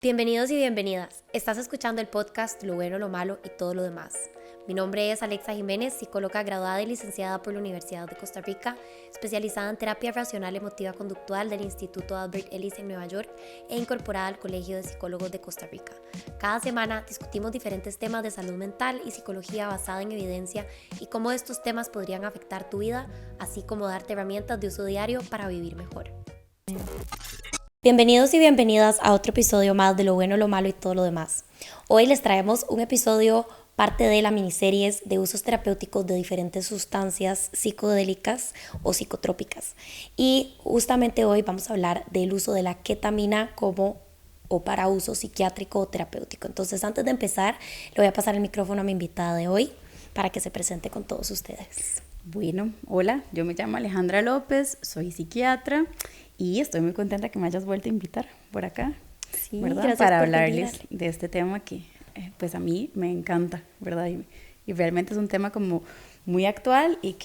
Bienvenidos y bienvenidas. Estás escuchando el podcast Lo Bueno, Lo Malo y Todo lo Demás. Mi nombre es Alexa Jiménez, psicóloga graduada y licenciada por la Universidad de Costa Rica, especializada en terapia racional emotiva conductual del Instituto Albert Ellis en Nueva York e incorporada al Colegio de Psicólogos de Costa Rica. Cada semana discutimos diferentes temas de salud mental y psicología basada en evidencia y cómo estos temas podrían afectar tu vida, así como darte herramientas de uso diario para vivir mejor. Bienvenidos y bienvenidas a otro episodio más de Lo Bueno, Lo Malo y Todo lo Demás. Hoy les traemos un episodio parte de la miniserie de usos terapéuticos de diferentes sustancias psicodélicas o psicotrópicas. Y justamente hoy vamos a hablar del uso de la ketamina como o para uso psiquiátrico o terapéutico. Entonces, antes de empezar, le voy a pasar el micrófono a mi invitada de hoy para que se presente con todos ustedes. Bueno, hola, yo me llamo Alejandra López, soy psiquiatra y estoy muy contenta que me hayas vuelto a invitar por acá, Sí, ¿verdad? Para hablarles de este tema que pues a mí me encanta, ¿verdad? Y realmente es un tema como muy actual y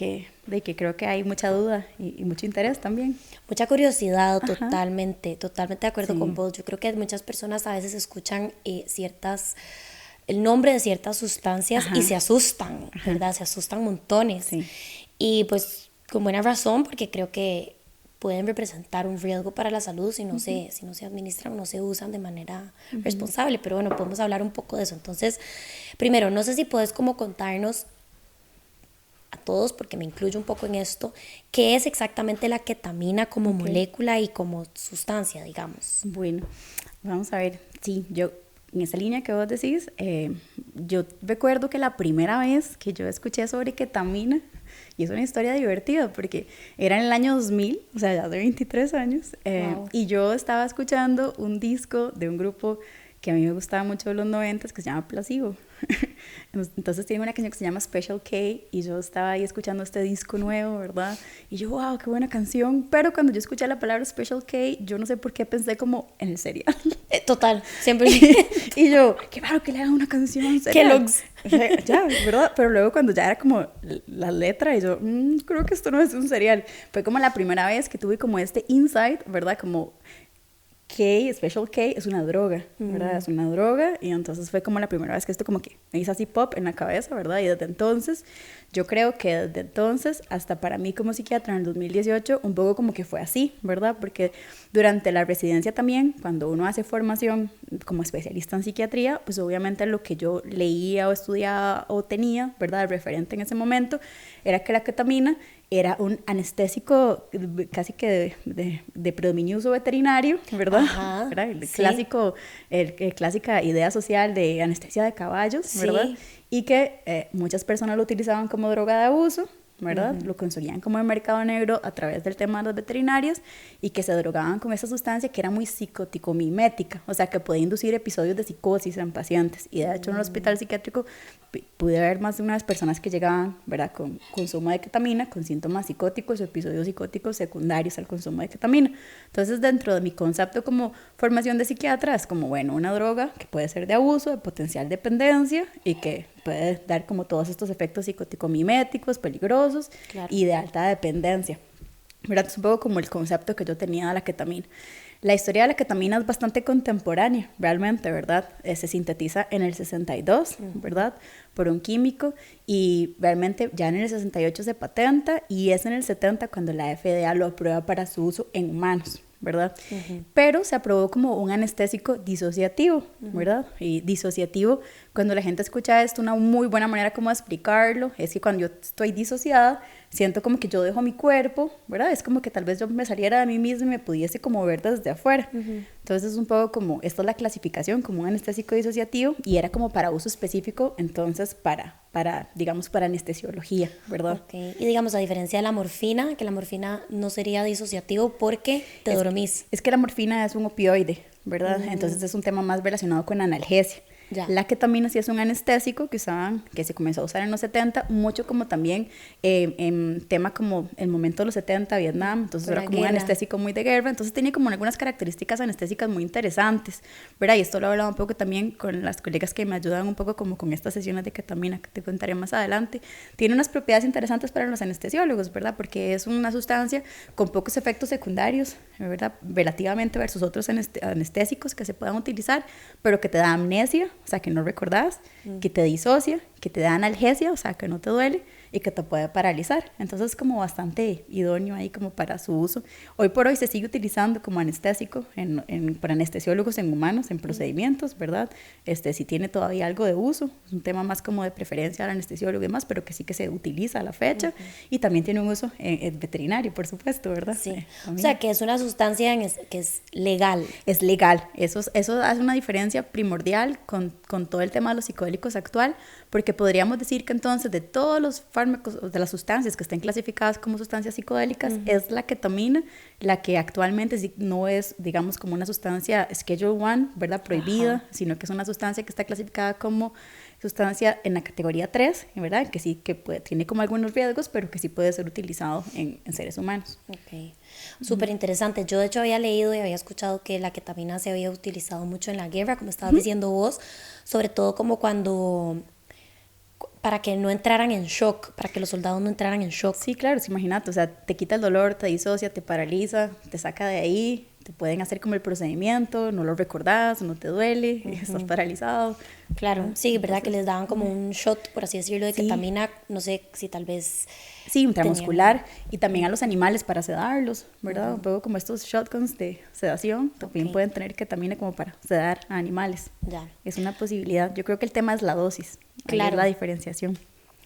de que creo que hay mucha duda y mucho interés también. Mucha curiosidad, Ajá. totalmente de acuerdo Sí. con vos. Yo creo que muchas personas a veces escuchan el nombre de ciertas sustancias Ajá. y se asustan, ¿verdad? Se asustan montones. Sí. Y pues con buena razón, porque creo que pueden representar un riesgo para la salud si no se administran o no se usan de manera responsable. Pero bueno, podemos hablar un poco de eso. Entonces, primero, no sé si puedes como contarnos a todos, porque me incluyo un poco en esto, qué es exactamente la ketamina como molécula y como sustancia, digamos. Bueno, vamos a ver, sí, yo en esa línea que vos decís, yo recuerdo que la primera vez que yo escuché sobre ketamina, y es una historia divertida porque era en el año 2000, o sea, ya hace 23 años, Wow. y yo estaba escuchando un disco de un grupo que a mí me gustaba mucho de los 90 que se llama Placebo. Entonces tiene una canción que se llama Special K y yo estaba ahí escuchando este disco nuevo, ¿verdad? Y yo, wow, qué buena canción. Pero cuando yo escuché la palabra Special K, yo no sé por qué pensé como en el cereal. Total, siempre. Y yo, qué raro que le hagan una canción cereal. Kellogg's. O sea, ya, ¿verdad? Pero luego cuando ya era como la letra y yo, creo que esto no es un cereal. Fue como la primera vez que tuve como este insight, ¿verdad? Como K, Special K, es una droga, ¿verdad? Es una droga y entonces fue como la primera vez que esto como que me hizo así pop en la cabeza, ¿verdad? Y desde entonces, yo creo que desde entonces hasta para mí como psiquiatra en el 2018, un poco como que fue así, ¿verdad? Porque durante la residencia también, cuando uno hace formación como especialista en psiquiatría, pues obviamente lo que yo leía o estudiaba o tenía, ¿verdad? El referente en ese momento era que la ketamina era un anestésico casi que de predominio uso veterinario, ¿verdad? Ajá, ¿Verdad? El sí. clásico, clásica idea social de anestesia de caballos, ¿verdad? Sí. Y que muchas personas lo utilizaban como droga de abuso, ¿verdad? Lo conseguían como en mercado negro a través del tema de los veterinarios y que se drogaban con esa sustancia que era muy psicoticomimética, o sea, que podía inducir episodios de psicosis en pacientes. Y de hecho en el hospital psiquiátrico pude ver más de unas personas que llegaban, ¿verdad?, con consumo de ketamina, con síntomas psicóticos o episodios psicóticos secundarios al consumo de ketamina. Entonces, dentro de mi concepto como formación de psiquiatra, es como, bueno, una droga que puede ser de abuso, de potencial dependencia y que puede dar como todos estos efectos psicoticomiméticos, peligrosos, Claro. y de alta dependencia, ¿verdad? Es un poco como el concepto que yo tenía de la ketamina. La historia de la ketamina es bastante contemporánea, realmente, ¿verdad? Se sintetiza en el 62, ¿verdad? Por un químico y realmente ya en el 68 se patenta y es en el 70 cuando la FDA lo aprueba para su uso en humanos, ¿verdad? Pero se aprobó como un anestésico disociativo, ¿verdad? Y disociativo, cuando la gente escucha esto, una muy buena manera como de explicarlo es que cuando yo estoy disociada, siento como que yo dejo mi cuerpo, ¿verdad? Es como que tal vez yo me saliera de mí misma y me pudiese como ver desde afuera. Entonces es un poco como, esta es la clasificación como un anestésico disociativo y era como para uso específico, entonces digamos, para anestesiología, ¿verdad? Okay. Y digamos, a diferencia de la morfina, que la morfina no sería disociativo porque te dormís. Es que la morfina es un opioide, ¿verdad? Entonces es un tema más relacionado con analgesia. Ya. La ketamina sí es un anestésico que se comenzó a usar en los 70, mucho como también en tema como el momento de los 70, Vietnam, entonces era como un anestésico muy de guerra, entonces tenía como algunas características anestésicas muy interesantes, ¿verdad? Y esto lo hablaba un poco también con las colegas que me ayudan un poco como con estas sesiones de ketamina que te contaré más adelante. Tiene unas propiedades interesantes para los anestesiólogos, ¿verdad? Porque es una sustancia con pocos efectos secundarios, ¿verdad? Relativamente versus otros anestésicos que se puedan utilizar, pero que te da amnesia, o sea, que no recordás, que te disocia, que te da analgesia, o sea, que no te duele y que te puede paralizar. Entonces es como bastante idóneo ahí como para su uso. Hoy por hoy se sigue utilizando como anestésico por anestesiólogos en humanos, en procedimientos, ¿verdad? Si tiene todavía algo de uso, es un tema más como de preferencia al anestesiólogo y demás, pero que sí que se utiliza a la fecha y también tiene un uso veterinario, por supuesto, ¿verdad? Sí, o sea que es una sustancia que es legal. Es legal, eso hace una diferencia primordial con todo el tema de los psicodélicos actual, porque podríamos decir que entonces de todos los fármacos, de las sustancias que estén clasificadas como sustancias psicodélicas, es la ketamina la que actualmente no es, digamos, como una sustancia Schedule 1, ¿verdad? Prohibida, sino que es una sustancia que está clasificada como sustancia en la categoría 3, ¿verdad? Que sí, que tiene como algunos riesgos, pero que sí puede ser utilizado en seres humanos. Ok, súper interesante. Yo de hecho había leído y había escuchado que la ketamina se había utilizado mucho en la guerra, como estabas diciendo vos, sobre todo como para que no entraran en shock, para que los soldados no entraran en shock. Sí, claro, imagínate, o sea, te quita el dolor, te disocia, te paraliza, te saca de ahí, te pueden hacer como el procedimiento, no lo recordás, no te duele, estás paralizado. Claro, sí, verdad que les daban como un shot, por así decirlo, de ketamina, no sé si tal vez... Sí, intramuscular, y también a los animales para sedarlos, ¿verdad? Un poco como estos shotguns de sedación, también pueden tener ketamina como para sedar a animales. Ya. Es una posibilidad. Yo creo que el tema es la dosis, claro. es la diferenciación.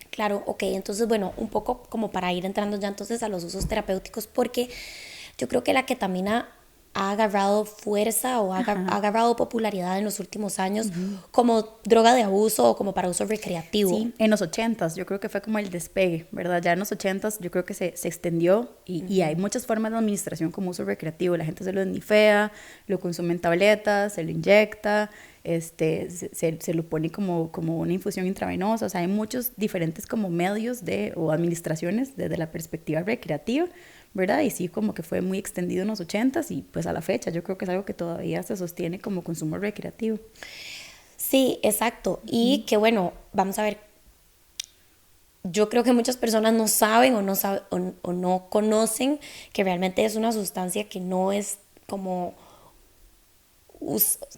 Claro, ok, entonces bueno, un poco como para ir entrando ya entonces a los usos terapéuticos, porque yo creo que la ketamina ha agarrado fuerza o ha agarrado popularidad en los últimos años como droga de abuso o como para uso recreativo. Sí, en los 80s yo creo que fue como el despegue, ¿verdad? Ya en los 80s yo creo que se extendió y hay muchas formas de administración como uso recreativo. La gente se lo esnifea, lo consume en tabletas, se lo inyecta, se lo pone como una infusión intravenosa. O sea, hay muchos diferentes como medios o administraciones desde la perspectiva recreativa, ¿verdad? Y sí, como que fue muy extendido en los 80s y pues a la fecha yo creo que es algo que todavía se sostiene como consumo recreativo. Sí, exacto. Y que bueno, vamos a ver, yo creo que muchas personas no saben o no conocen que realmente es una sustancia que no es como...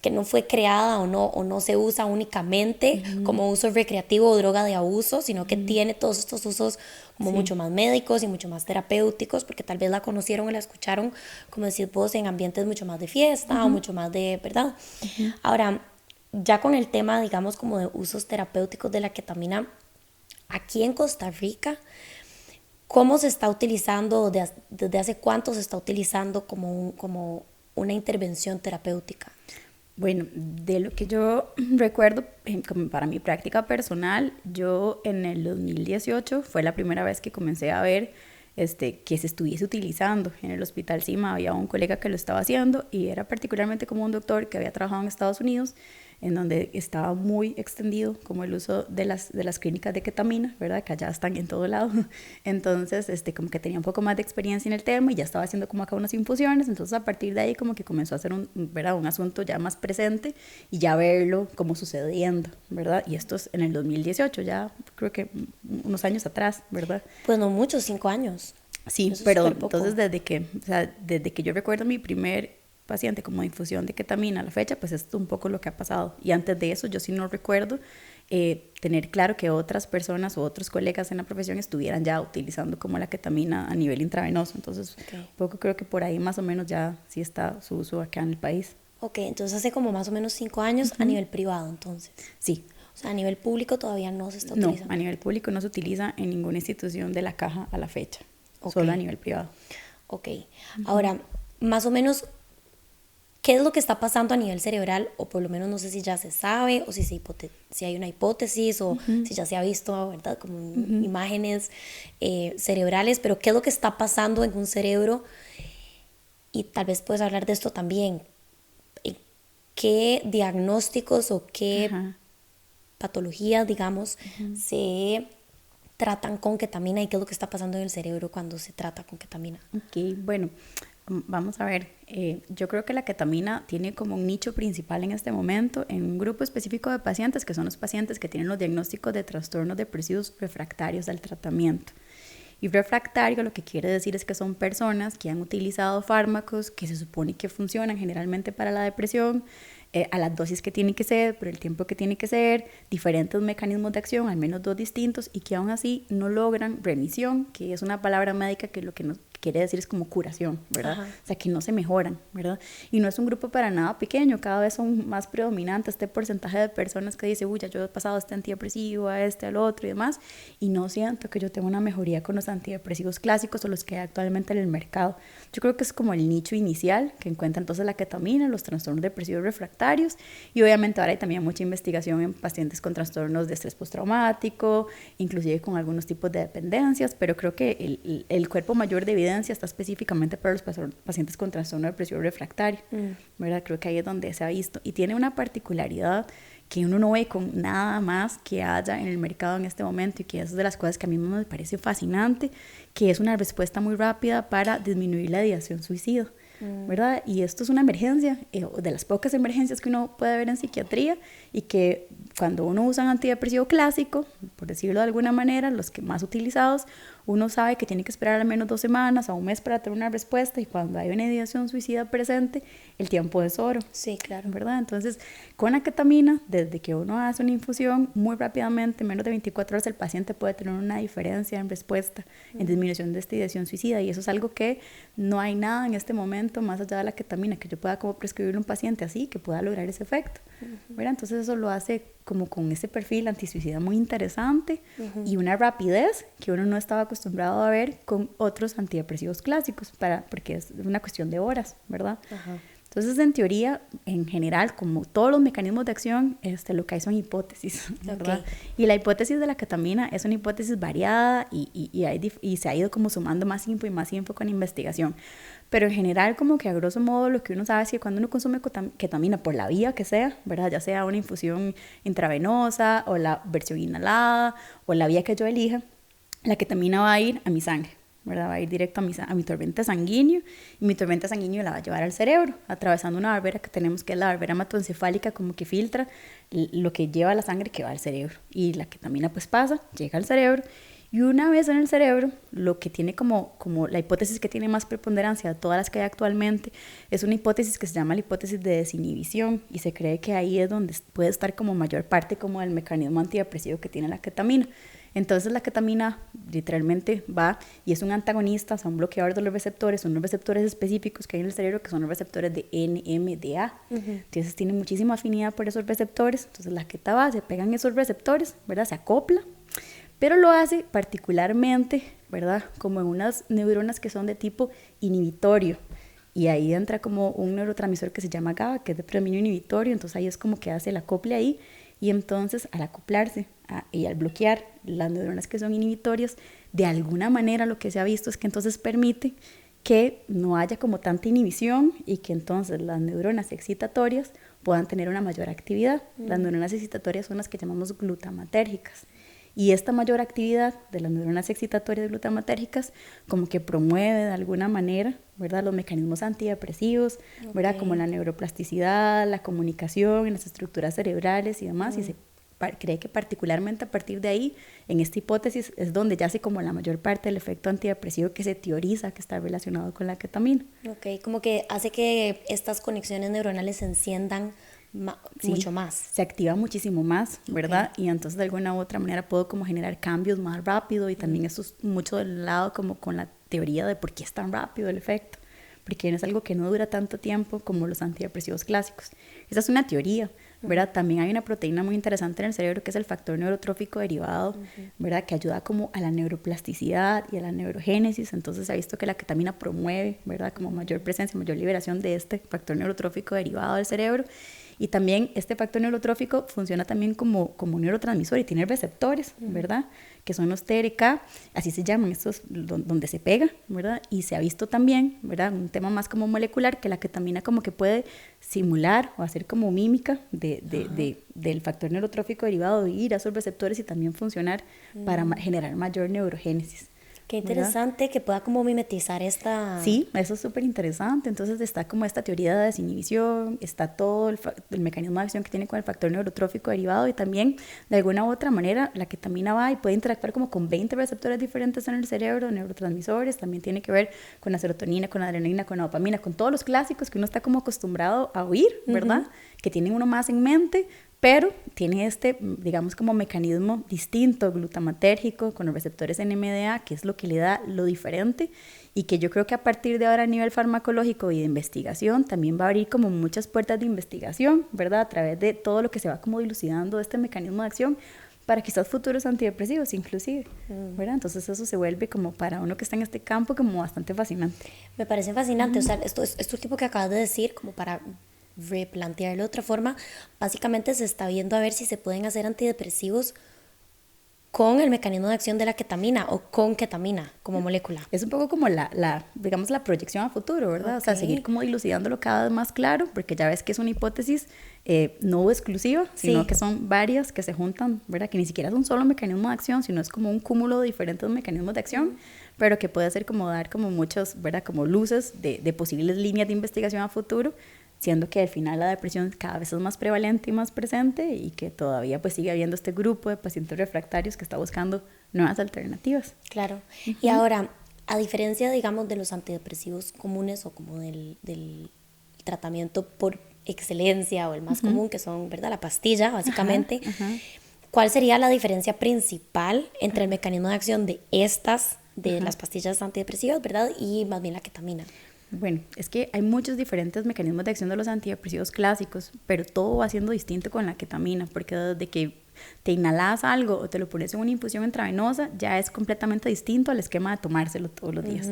que no fue creada o no se usa únicamente como uso recreativo o droga de abuso, sino que tiene todos estos usos como mucho más médicos y mucho más terapéuticos, porque tal vez la conocieron o la escucharon, como decís vos, en ambientes mucho más de fiesta o mucho más de, ¿verdad? Ahora, ya con el tema, digamos, como de usos terapéuticos de la ketamina, aquí en Costa Rica, ¿cómo se está utilizando, desde hace cuánto se está utilizando como una intervención terapéutica? Bueno, de lo que yo recuerdo, como para mi práctica personal, yo en el 2018 fue la primera vez que comencé a ver que se estuviese utilizando. En el Hospital Cima había un colega que lo estaba haciendo y era particularmente como un doctor que había trabajado en Estados Unidos, en donde estaba muy extendido como el uso de las clínicas de ketamina, ¿verdad? Que allá están en todo lado. Entonces, como que tenía un poco más de experiencia en el tema y ya estaba haciendo como acá unas infusiones. Entonces, a partir de ahí como que comenzó a ser ¿verdad? Un asunto ya más presente y ya verlo como sucediendo, ¿verdad? Y esto es en el 2018, ya creo que unos años atrás, ¿verdad? Pues no muchos, 5 años. Sí, eso pero entonces desde que yo recuerdo mi primer paciente como infusión de ketamina a la fecha, pues esto es un poco lo que ha pasado. Y antes de eso yo sí no recuerdo tener claro que otras personas o otros colegas en la profesión estuvieran ya utilizando como la ketamina a nivel intravenoso. Entonces, un poco creo que por ahí más o menos ya sí está su uso acá en el país. Ok, entonces hace como más o menos 5 años a nivel privado, entonces. Sí. O sea, a nivel público todavía no se está utilizando. No, a nivel público no se utiliza en ninguna institución de la caja a la fecha, solo a nivel privado. Ok, ahora, más o menos, ¿qué es lo que está pasando a nivel cerebral? O por lo menos no sé si ya se sabe, o si hay una hipótesis, o si ya se ha visto, ¿verdad? Como imágenes cerebrales, pero ¿qué es lo que está pasando en un cerebro? Y tal vez puedes hablar de esto también. ¿Qué diagnósticos o qué patologías, digamos, se tratan con ketamina y qué es lo que está pasando en el cerebro cuando se trata con ketamina? Ok, bueno, vamos a ver. Yo creo que la ketamina tiene como un nicho principal en este momento en un grupo específico de pacientes, que son los pacientes que tienen los diagnósticos de trastornos depresivos refractarios al tratamiento. Y refractario lo que quiere decir es que son personas que han utilizado fármacos que se supone que funcionan generalmente para la depresión, a las dosis que tienen que ser, por el tiempo que tiene que ser, diferentes mecanismos de acción, al menos 2 distintos, y que aún así no logran remisión, que es una palabra médica que lo que nos quiere decir es como curación, ¿verdad? Ajá. O sea, que no se mejoran, ¿verdad? Y no es un grupo para nada pequeño, cada vez son más predominantes este porcentaje de personas que dice, uy, ya yo he pasado este antidepresivo, a este, al otro y demás, y no siento que yo tenga una mejoría con los antidepresivos clásicos o los que hay actualmente en el mercado. Yo creo que es como el nicho inicial que encuentra entonces la ketamina, los trastornos depresivos refractarios, y obviamente ahora hay también mucha investigación en pacientes con trastornos de estrés postraumático, inclusive con algunos tipos de dependencias, pero creo que el cuerpo mayor de evidencia está específicamente para los pacientes con trastorno depresivo refractario, ¿verdad? Creo que ahí es donde se ha visto, y tiene una particularidad que uno no ve con nada más que haya en el mercado en este momento, y que es de las cosas que a mí me parece fascinante, que es una respuesta muy rápida para disminuir la ideación suicida, ¿verdad? Y esto es una emergencia, de las pocas emergencias que uno puede ver en psiquiatría, y que cuando uno usa un antidepresivo clásico, por decirlo de alguna manera, los que más utilizados, uno sabe que tiene que esperar al menos 2 semanas a un mes para tener una respuesta, y cuando hay una ideación suicida presente, el tiempo es oro. Sí, claro. ¿Verdad? Entonces, con la ketamina, desde que uno hace una infusión, muy rápidamente, en menos de 24 horas, el paciente puede tener una diferencia en respuesta, en disminución de esta ideación suicida, y eso es algo que no hay nada en este momento, más allá de la ketamina, que yo pueda como prescribirle a un paciente así, que pueda lograr ese efecto. ¿Verdad? Entonces, eso lo hace como con ese perfil antisuicida muy interesante, y una rapidez que uno no estaba acostumbrado a ver con otros antidepresivos clásicos, porque es una cuestión de horas, ¿verdad? Ajá. Entonces, en teoría, en general, como todos los mecanismos de acción, lo que hay son hipótesis, ¿verdad? Okay. Y la hipótesis de la ketamina es una hipótesis variada, y se ha ido como sumando más info con investigación. Pero en general, como que a grosso modo, lo que uno sabe es que cuando uno consume ketamina por la vía que sea, ¿verdad? Ya sea una infusión intravenosa, o la versión inhalada, o la vía que yo elija, la ketamina va a ir a mi sangre, ¿verdad? Va a ir directo a mi torrente sanguíneo, y mi torrente sanguíneo la va a llevar al cerebro, atravesando una barbera que tenemos, que es la barbera hematoencefálica, como que filtra lo que lleva la sangre que va al cerebro. Y la ketamina pues pasa, llega al cerebro, y una vez en el cerebro, lo que tiene como la hipótesis que tiene más preponderancia de todas las que hay actualmente, es una hipótesis que se llama la hipótesis de desinhibición, y se cree que ahí es donde puede estar como mayor parte como del mecanismo antidepresivo que tiene la ketamina. Entonces la ketamina literalmente va y es un antagonista, o sea, un bloqueador de los receptores, son los receptores específicos que hay en el cerebro, que son los receptores de NMDA. Entonces tiene muchísima afinidad por esos receptores. Entonces la keta va, se pegan esos receptores, ¿verdad? Se acopla, pero lo hace particularmente, ¿verdad? Como en unas neuronas que son de tipo inhibitorio. Y ahí entra como un neurotransmisor que se llama GABA, que es de predominio inhibitorio. Entonces ahí es como que hace el acople ahí. Y entonces, al acoplarse y al bloquear las neuronas que son inhibitorias, de alguna manera lo que se ha visto es que entonces permite que no haya como tanta inhibición, y que entonces las neuronas excitatorias puedan tener una mayor actividad. Las neuronas excitatorias son las que llamamos glutamatérgicas. Y esta mayor actividad de las neuronas excitatorias glutamatérgicas como que promueve de alguna manera, ¿verdad?, los mecanismos antidepresivos, ¿verdad?, como la neuroplasticidad, la comunicación en las estructuras cerebrales y demás, y se cree que particularmente a partir de ahí, en esta hipótesis, es donde yace como la mayor parte del efecto antidepresivo que se teoriza que está relacionado con la ketamina. Ok, como que hace que estas conexiones neuronales se enciendan mucho más. Se activa muchísimo más, ¿verdad? Okay. Y entonces de alguna u otra manera puedo como generar cambios más rápido, y también eso es mucho del lado como con la teoría de por qué es tan rápido el efecto, porque no es algo que no dura tanto tiempo como los antidepresivos clásicos. Esa es una teoría, ¿verdad? También hay una proteína muy interesante en el cerebro que es el factor neurotrófico derivado, ¿verdad?, que ayuda como a la neuroplasticidad y a la neurogénesis. Entonces se ha visto que la ketamina promueve, ¿verdad?, como mayor presencia, mayor liberación de este factor neurotrófico derivado del cerebro. Y también este factor neurotrófico funciona también como un neurotransmisor, y tiene receptores, ¿verdad?, que son los TRK, así se llaman estos, donde se pega, ¿verdad? Y se ha visto también, ¿verdad?, un tema más como molecular, que la ketamina como que puede simular o hacer como mímica del factor neurotrófico derivado, de ir a esos receptores y también funcionar para generar mayor neurogénesis. Qué interesante, ¿verdad? Que pueda como mimetizar esta... Sí, eso es súper interesante. Entonces está como esta teoría de desinhibición, está todo el mecanismo de acción que tiene con el factor neurotrófico derivado, y también de alguna u otra manera la ketamina va y puede interactuar como con 20 receptores diferentes en el cerebro, neurotransmisores, también tiene que ver con la serotonina, con la adrenalina, con la dopamina, con todos los clásicos que uno está como acostumbrado a oír, ¿verdad? Que tienen uno más en mente, pero tiene este, digamos, como mecanismo distinto, glutamatérgico, con los receptores NMDA, que es lo que le da lo diferente, y que yo creo que a partir de ahora a nivel farmacológico y de investigación también va a abrir como muchas puertas de investigación, ¿verdad? A través de todo lo que se va como dilucidando de este mecanismo de acción para quizás futuros antidepresivos inclusive, ¿verdad? Entonces eso se vuelve como para uno que está en este campo como bastante fascinante. Me parece fascinante, o sea, esto tipo que acabas de decir, como para replantearlo de otra forma, básicamente se está viendo a ver si se pueden hacer antidepresivos con el mecanismo de acción de la ketamina o con ketamina como molécula. Es un poco como digamos, la proyección a futuro, ¿verdad? O sea, seguir como dilucidándolo cada vez más claro, porque ya ves que es una hipótesis no exclusiva, sino que son varias que se juntan, ¿verdad? Que ni siquiera es un solo mecanismo de acción, sino es como un cúmulo de diferentes mecanismos de acción, pero que puede hacer como dar como muchos, ¿verdad? Como luces de posibles líneas de investigación a futuro, siendo que al final la depresión cada vez es más prevalente y más presente, y que todavía pues sigue habiendo este grupo de pacientes refractarios que está buscando nuevas alternativas. Claro. Y ahora, a diferencia, digamos, de los antidepresivos comunes o como del tratamiento por excelencia o el más común, que son, ¿verdad?, la pastilla, básicamente, ¿cuál sería la diferencia principal entre el mecanismo de acción de las pastillas antidepresivas, ¿verdad?, y más bien la ketamina? Bueno, es que hay muchos diferentes mecanismos de acción de los antidepresivos clásicos, pero todo va siendo distinto con la ketamina, porque desde que te inhalas algo o te lo pones en una infusión intravenosa, ya es completamente distinto al esquema de tomárselo todos los días.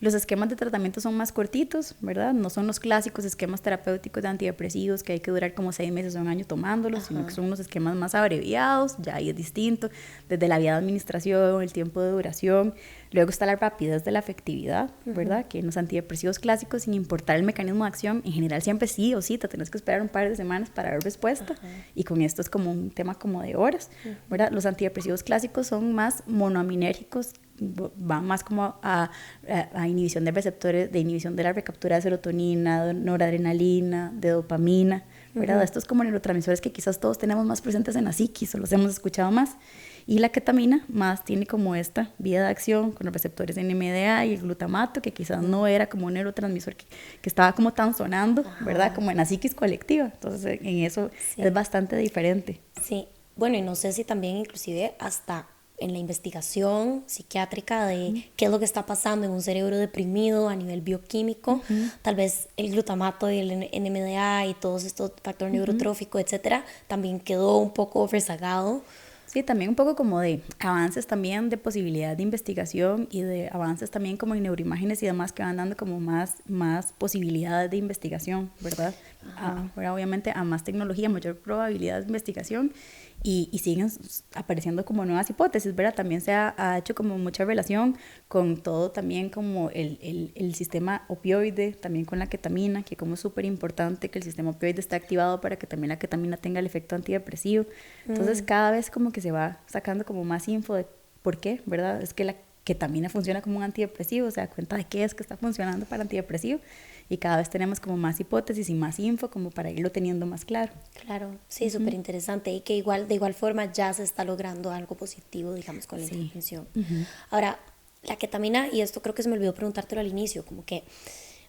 Los esquemas de tratamiento son más cortitos, ¿verdad? No son los clásicos esquemas terapéuticos de antidepresivos que hay que durar como 6 meses o un año tomándolos, sino que son unos esquemas más abreviados, ya ahí es distinto, desde la vía de administración, el tiempo de duración. Luego está la rapidez de la efectividad, ¿verdad? Que en los antidepresivos clásicos, sin importar el mecanismo de acción, en general siempre sí o sí, te tienes que esperar un par de semanas para ver respuesta, y con esto es como un tema como de horas, ¿verdad? Los antidepresivos clásicos son más monoaminérgicos, van más como a inhibición de receptores, de inhibición de la recaptura de serotonina, de noradrenalina, de dopamina, ¿verdad? Estos como neurotransmisores que quizás todos tenemos más presentes en la psiquis o los hemos escuchado más. Y la ketamina más tiene como esta vía de acción con los receptores NMDA y el glutamato, que quizás no era como un neurotransmisor que estaba como tan sonando, ¿verdad? Como en la psiquis colectiva. Entonces en eso es bastante diferente. Sí, bueno, y no sé si también inclusive hasta en la investigación psiquiátrica de qué es lo que está pasando en un cerebro deprimido a nivel bioquímico, tal vez el glutamato y el NMDA y todos estos factores neurotróficos, etcétera, también quedó un poco rezagado. Sí, también un poco como de avances también de posibilidad de investigación y de avances también como en neuroimágenes y demás que van dando como más posibilidades de investigación, ¿verdad? Ahora obviamente a más tecnología, mayor probabilidad de investigación, y siguen apareciendo como nuevas hipótesis, ¿verdad? También se ha hecho como mucha relación con todo también como el sistema opioide, también con la ketamina, que como es súper importante que el sistema opioide esté activado para que también la ketamina tenga el efecto antidepresivo. Entonces cada vez como que se va sacando como más info de por qué, ¿verdad? Es que la ketamina funciona como un antidepresivo, se da cuenta de qué es que está funcionando para antidepresivo, y cada vez tenemos como más hipótesis y más info como para irlo teniendo más claro. Claro, sí, súper interesante, y que de igual forma ya se está logrando algo positivo, digamos, con la intervención. Ahora, la ketamina, y esto creo que se me olvidó preguntártelo al inicio, como que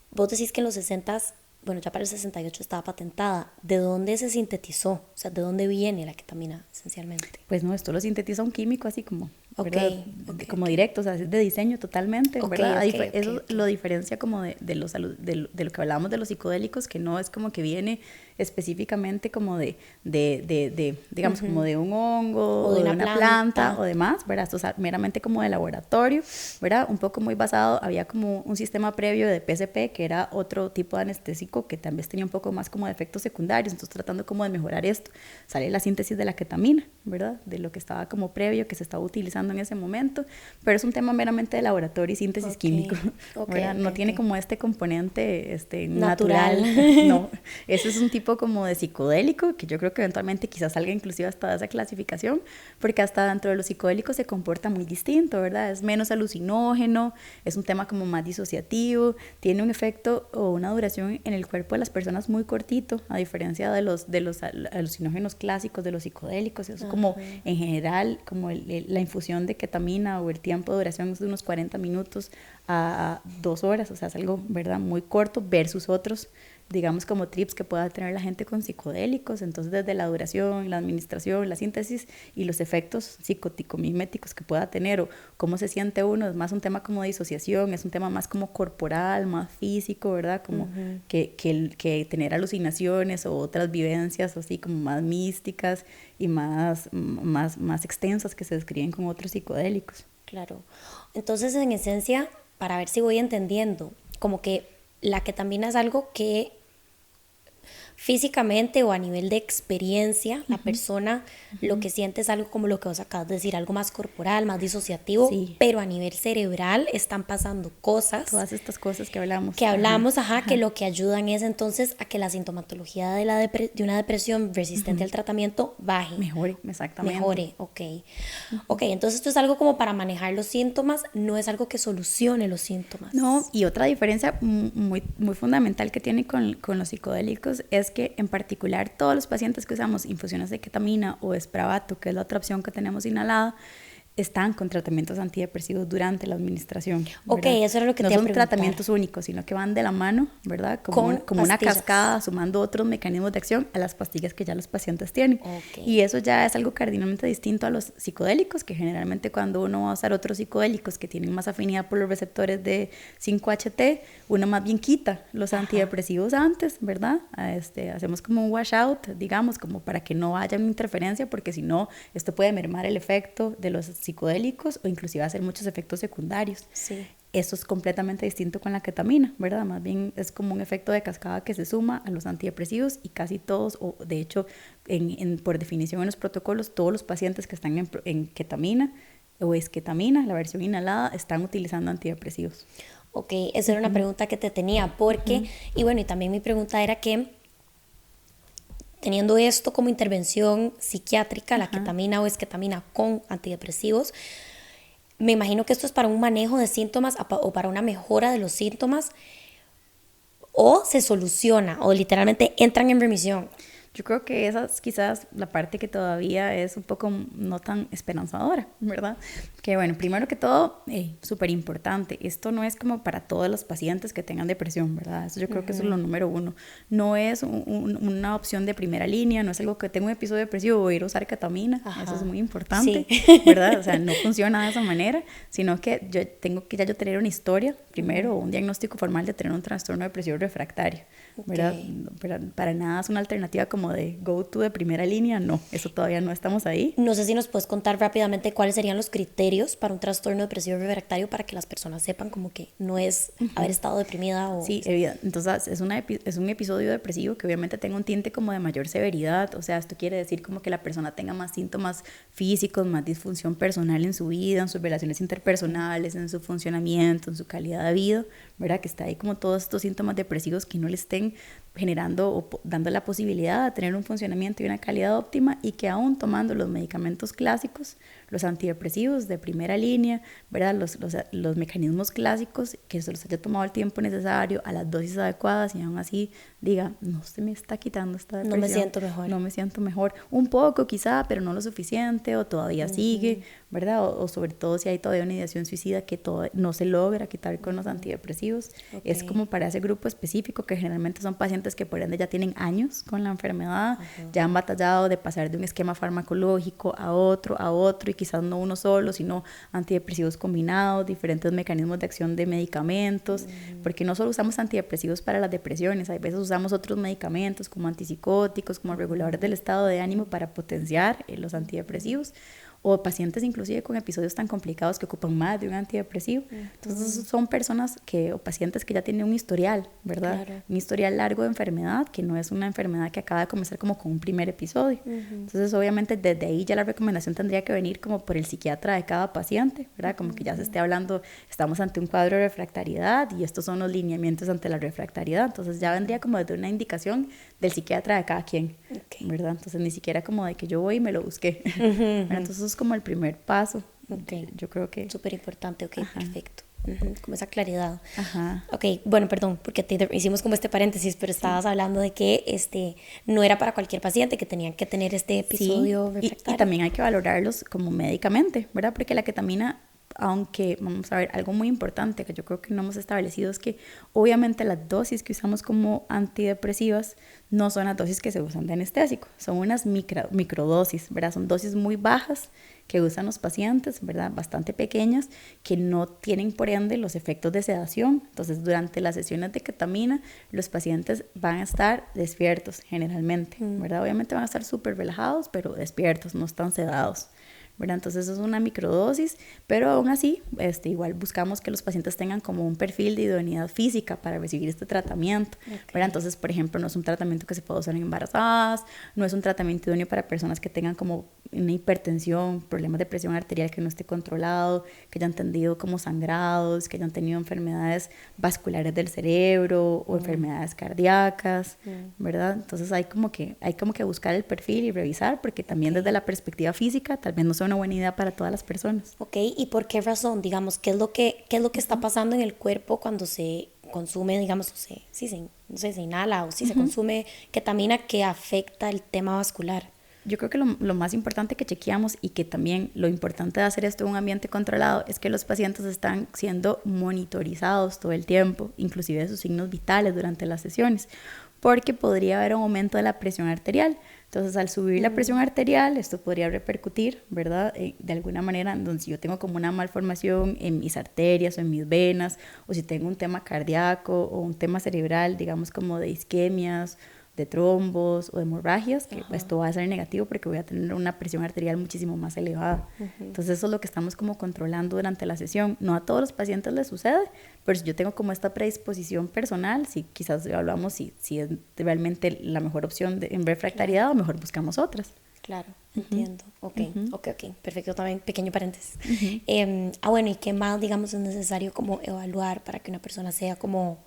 vos decís que en los 60s, bueno, ya para el 68 estaba patentada. ¿De dónde se sintetizó? O sea, ¿de dónde viene la ketamina esencialmente? Pues no, esto lo sintetiza un químico así como, ¿verdad? Como directo, o sea, es de diseño totalmente, ¿verdad? Eso lo diferencia como de lo que hablábamos de los psicodélicos, que no es como que viene específicamente como de digamos, como de un hongo o de una planta o demás, ¿verdad? Esto es meramente como de laboratorio, ¿verdad? Un poco muy basado, había como un sistema previo de PCP, que era otro tipo de anestésico que también tenía un poco más como de efectos secundarios, entonces tratando como de mejorar esto, sale la síntesis de la ketamina, ¿verdad? De lo que estaba como previo, que se estaba utilizando en ese momento, pero es un tema meramente de laboratorio y síntesis químico, ¿verdad? No tiene como este componente natural. No, ese es un tipo como de psicodélico, que yo creo que eventualmente quizás salga inclusive hasta de esa clasificación, porque hasta dentro de los psicodélicos se comporta muy distinto, ¿verdad? Es menos alucinógeno, es un tema como más disociativo, tiene un efecto o una duración en el cuerpo de las personas muy cortito, a diferencia de los alucinógenos clásicos, de los psicodélicos. Eso como en general, como la infusión de ketamina o el tiempo de duración es de unos 40 minutos a 2 horas, o sea, es algo, ¿verdad?, muy corto versus otros, digamos, como trips que pueda tener la gente con psicodélicos. Entonces, desde la duración, la administración, la síntesis y los efectos psicoticomiméticos que pueda tener o cómo se siente uno, es más un tema como de disociación, es un tema más como corporal, más físico, ¿verdad? Como que tener alucinaciones o otras vivencias así como más místicas y más extensas que se describen con otros psicodélicos. Claro. Entonces, en esencia, para ver si voy entendiendo, como que la ketamina es algo que físicamente o a nivel de experiencia, la persona lo que siente es algo como lo que vos acabas de decir, algo más corporal, más disociativo, pero a nivel cerebral están pasando cosas. Todas estas cosas que hablamos. Que lo que ayudan es entonces a que la sintomatología de una depresión resistente al tratamiento baje. Mejore, exactamente. Mejore, ok. Ok, entonces esto es algo como para manejar los síntomas, no es algo que solucione los síntomas. No, y otra diferencia muy, muy fundamental que tiene con los psicodélicos es que en particular todos los pacientes que usamos infusiones de ketamina o Spravato, que es la otra opción que tenemos inhalada, están con tratamientos antidepresivos durante la administración. Ok, eso era lo que no te iba a son preguntar. tratamientos únicos, sino que van de la mano, ¿verdad? Como una cascada, sumando otros mecanismos de acción a las pastillas que ya los pacientes tienen. Okay. Y eso ya es algo cardinalmente distinto a los psicodélicos, que generalmente cuando uno va a usar otros psicodélicos que tienen más afinidad por los receptores de 5-HT, uno más bien quita los antidepresivos antes, ¿verdad? Hacemos como un washout, digamos, como para que no haya una interferencia, porque si no, esto puede mermar el efecto de los psicodélicos o inclusive hacer muchos efectos secundarios. Sí. Eso es completamente distinto con la ketamina, ¿verdad? Más bien es como un efecto de cascada que se suma a los antidepresivos y casi todos, o de hecho, por definición en los protocolos, todos los pacientes que están en ketamina o esketamina, la versión inhalada, están utilizando antidepresivos. Ok, esa era una pregunta que te tenía, porque, y bueno, y también mi pregunta era que, teniendo esto como intervención psiquiátrica, la ketamina o esketamina con antidepresivos, me imagino que esto es para un manejo de síntomas o para una mejora de los síntomas, o se soluciona, o literalmente entran en remisión. Yo creo que esa es quizás la parte que todavía es un poco no tan esperanzadora, ¿verdad? Que bueno, primero que todo, súper importante, esto no es como para todos los pacientes que tengan depresión, ¿verdad? Eso yo creo que eso es lo número uno. No es una opción de primera línea, no es algo que tengo un episodio depresivo, voy a ir a usar ketamina, eso es muy importante, ¿verdad? O sea, no funciona de esa manera, sino que yo tengo que yo tener una historia, primero, o un diagnóstico formal de tener un trastorno depresivo refractario, ¿verdad? Para nada es una alternativa como de go-to de primera línea, no, eso todavía no estamos ahí. No sé si nos puedes contar rápidamente cuáles serían los criterios para un trastorno depresivo refractario para que las personas sepan como que no es haber estado deprimida o... Sí, entonces es un episodio depresivo que obviamente tenga un tinte como de mayor severidad, o sea, esto quiere decir como que la persona tenga más síntomas físicos, más disfunción personal en su vida, en sus relaciones interpersonales, en su funcionamiento, en su calidad de vida, ¿verdad? Que está ahí como todos estos síntomas depresivos que no le estén generando o dando la posibilidad de tener un funcionamiento y una calidad óptima, y que aún tomando los medicamentos clásicos, los antidepresivos de primera línea, ¿verdad? Los mecanismos clásicos, que se los haya tomado el tiempo necesario, a las dosis adecuadas, y aún así diga, no se me está quitando esta depresión. No me siento mejor. No me siento mejor. Un poco quizá, pero no lo suficiente, o todavía sigue, ¿verdad? O sobre todo si hay todavía una ideación suicida que no se logra quitar con los antidepresivos. Es como para ese grupo específico, que generalmente son pacientes que por ende ya tienen años con la enfermedad, ya han batallado de pasar de un esquema farmacológico a otro, y quizás no uno solo, sino antidepresivos combinados, diferentes mecanismos de acción de medicamentos, porque no solo usamos antidepresivos para las depresiones, hay veces usamos otros medicamentos como antipsicóticos, como reguladores del estado de ánimo para potenciar los antidepresivos, o pacientes inclusive con episodios tan complicados que ocupan más de un antidepresivo. Entonces son personas o pacientes que ya tienen un historial, ¿verdad? Claro. Un historial largo de enfermedad, que no es una enfermedad que acaba de comenzar como con un primer episodio. Entonces obviamente desde ahí ya la recomendación tendría que venir como por el psiquiatra de cada paciente, ¿verdad? Como que ya se esté hablando, estamos ante un cuadro de refractariedad y estos son los lineamientos ante la refractariedad. Entonces ya vendría como desde una indicación del psiquiatra de cada quien, ¿verdad? Entonces ni siquiera como de que yo voy y me lo busqué. Entonces eso es como el primer paso. Yo creo que... Súper importante, perfecto. Como esa claridad. Ajá. Ok, bueno, perdón, porque hicimos como este paréntesis, pero estabas hablando de que no era para cualquier paciente, que tenían que tener este episodio refractario. Y también hay que valorarlos como médicamente, ¿verdad? Porque la ketamina, aunque, vamos a ver, algo muy importante que yo creo que no hemos establecido es que obviamente las dosis que usamos como antidepresivas no son las dosis que se usan de anestésico, son unas microdosis, ¿verdad? Son dosis muy bajas que usan los pacientes, ¿verdad? Bastante pequeñas, que no tienen por ende los efectos de sedación. Entonces, durante las sesiones de ketamina, los pacientes van a estar despiertos generalmente, ¿verdad? Obviamente van a estar súper relajados, pero despiertos, no están sedados, ¿verdad? Entonces eso es una microdosis, pero aún así igual buscamos que los pacientes tengan como un perfil de idoneidad física para recibir este tratamiento, ¿verdad? Entonces, por ejemplo, no es un tratamiento que se pueda usar en embarazadas, no es un tratamiento idóneo para personas que tengan como una hipertensión, problemas de presión arterial que no esté controlado, que hayan tenido como sangrados, que hayan tenido enfermedades vasculares del cerebro o enfermedades cardíacas, ¿verdad? Entonces hay como que buscar el perfil y revisar, porque también desde la perspectiva física tal vez no sea una buena idea para todas las personas. Ok, ¿y por qué razón? Digamos, ¿qué es lo que está pasando en el cuerpo cuando se consume, digamos, se inhala o si se consume ketamina que afecta el tema vascular? Yo creo que lo más importante que chequeamos y que también lo importante de hacer esto en un ambiente controlado es que los pacientes están siendo monitorizados todo el tiempo, inclusive sus signos vitales durante las sesiones, porque podría haber un aumento de la presión arterial. Entonces, al subir la presión arterial, esto podría repercutir, ¿verdad? De alguna manera, entonces, si yo tengo como una malformación en mis arterias o en mis venas, o si tengo un tema cardíaco o un tema cerebral, digamos como de isquemias, de trombos o de hemorragias, que esto va a ser negativo porque voy a tener una presión arterial muchísimo más elevada. Entonces eso es lo que estamos como controlando durante la sesión. No a todos los pacientes les sucede, pero si yo tengo como esta predisposición personal, si quizás evaluamos si es realmente la mejor opción en refractariedad o mejor buscamos otras. Claro, entiendo. Ok, perfecto, también pequeño paréntesis. Bueno, ¿y qué más, digamos, es necesario como evaluar para que una persona sea como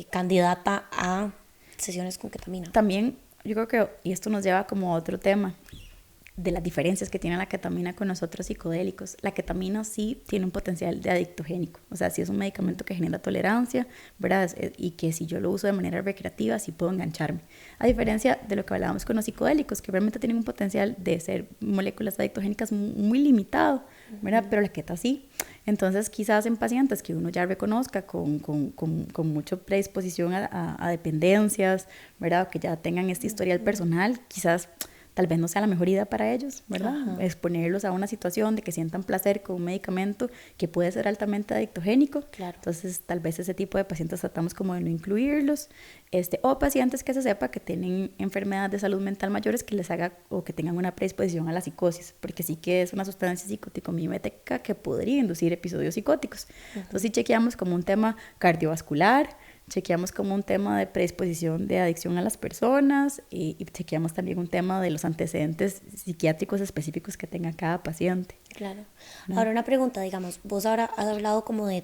candidata a sesiones con ketamina? También yo creo que, y esto nos lleva como a otro tema, de las diferencias que tiene la ketamina con los otros psicodélicos. La ketamina sí tiene un potencial de adictogénico, o sea, sí es un medicamento que genera tolerancia, ¿verdad? Y que si yo lo uso de manera recreativa, sí puedo engancharme. A diferencia de lo que hablábamos con los psicodélicos, que realmente tienen un potencial de ser moléculas adictogénicas muy limitado, ¿verdad? Pero la keta sí. Entonces, quizás en pacientes que uno ya reconozca con mucha predisposición a dependencias, ¿verdad? Que ya tengan este historial personal, quizás tal vez no sea la mejor idea para ellos, ¿verdad? Exponerlos a una situación de que sientan placer con un medicamento que puede ser altamente adictogénico. Claro. Entonces, tal vez ese tipo de pacientes tratamos como de no incluirlos. O pacientes que se sepa que tienen enfermedades de salud mental mayores que les haga o que tengan una predisposición a la psicosis, porque sí que es una sustancia psicótico-mimética que podría inducir episodios psicóticos. Entonces, sí chequeamos como un tema cardiovascular, chequeamos como un tema de predisposición de adicción a las personas y chequeamos también un tema de los antecedentes psiquiátricos específicos que tenga cada paciente. Claro. Ahora una pregunta, digamos, vos ahora has hablado como de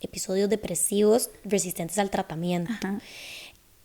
episodios depresivos resistentes al tratamiento. Ajá.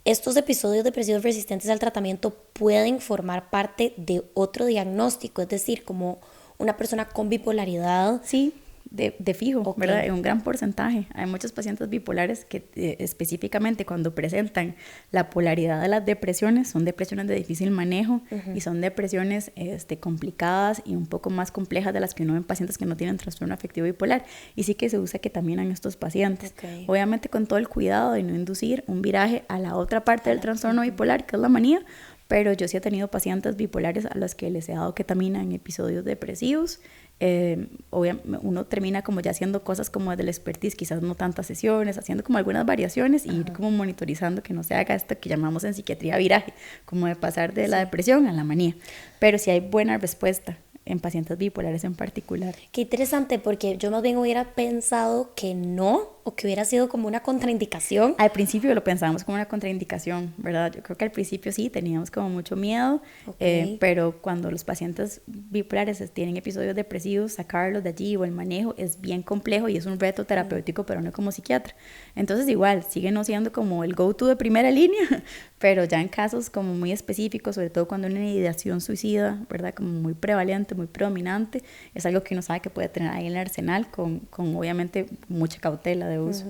¿Estos episodios depresivos resistentes al tratamiento pueden formar parte de otro diagnóstico? Es decir, como una persona con bipolaridad. Sí, de fijo, ¿verdad? En un gran porcentaje. Hay muchos pacientes bipolares que específicamente cuando presentan la polaridad de las depresiones, son depresiones de difícil manejo y son depresiones complicadas y un poco más complejas de las que uno ve en pacientes que no tienen trastorno afectivo bipolar. Y sí que se usa ketamina en estos pacientes. Obviamente con todo el cuidado de no inducir un viraje a la otra parte del trastorno bipolar, que es la manía, pero yo sí he tenido pacientes bipolares a los que les he dado ketamina en episodios depresivos. Uno termina como ya haciendo cosas como del expertise, quizás no tantas sesiones, haciendo como algunas variaciones y ir como monitorizando que no se haga esto que llamamos en psiquiatría viraje, como de pasar de la depresión a la manía. Pero sí hay buena respuesta en pacientes bipolares en particular. Qué interesante, porque yo más bien hubiera pensado que no, o que hubiera sido como una contraindicación? Al principio lo pensábamos como una contraindicación, ¿verdad? Yo creo que al principio sí, teníamos como mucho miedo, pero cuando los pacientes bipolares tienen episodios depresivos, sacarlos de allí o el manejo es bien complejo y es un reto terapéutico, pero no como psiquiatra. Entonces igual, sigue no siendo como el go-to de primera línea, pero ya en casos como muy específicos, sobre todo cuando hay una ideación suicida, ¿verdad? Como muy prevalente, muy predominante, es algo que uno sabe que puede tener ahí en el arsenal con obviamente mucha cautela de uso.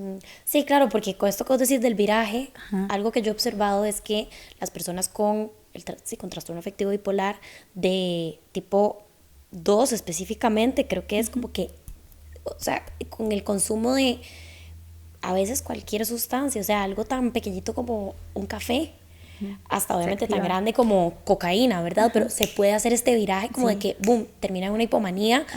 Sí, claro, porque con esto que vos decís del viraje, algo que yo he observado es que las personas con con trastorno afectivo bipolar de tipo 2 específicamente, creo que es como que, o sea, con el consumo de a veces cualquier sustancia, o sea, algo tan pequeñito como un café, hasta obviamente tan grande como cocaína, ¿verdad? Pero se puede hacer este viraje como de que, boom, termina en una hipomanía,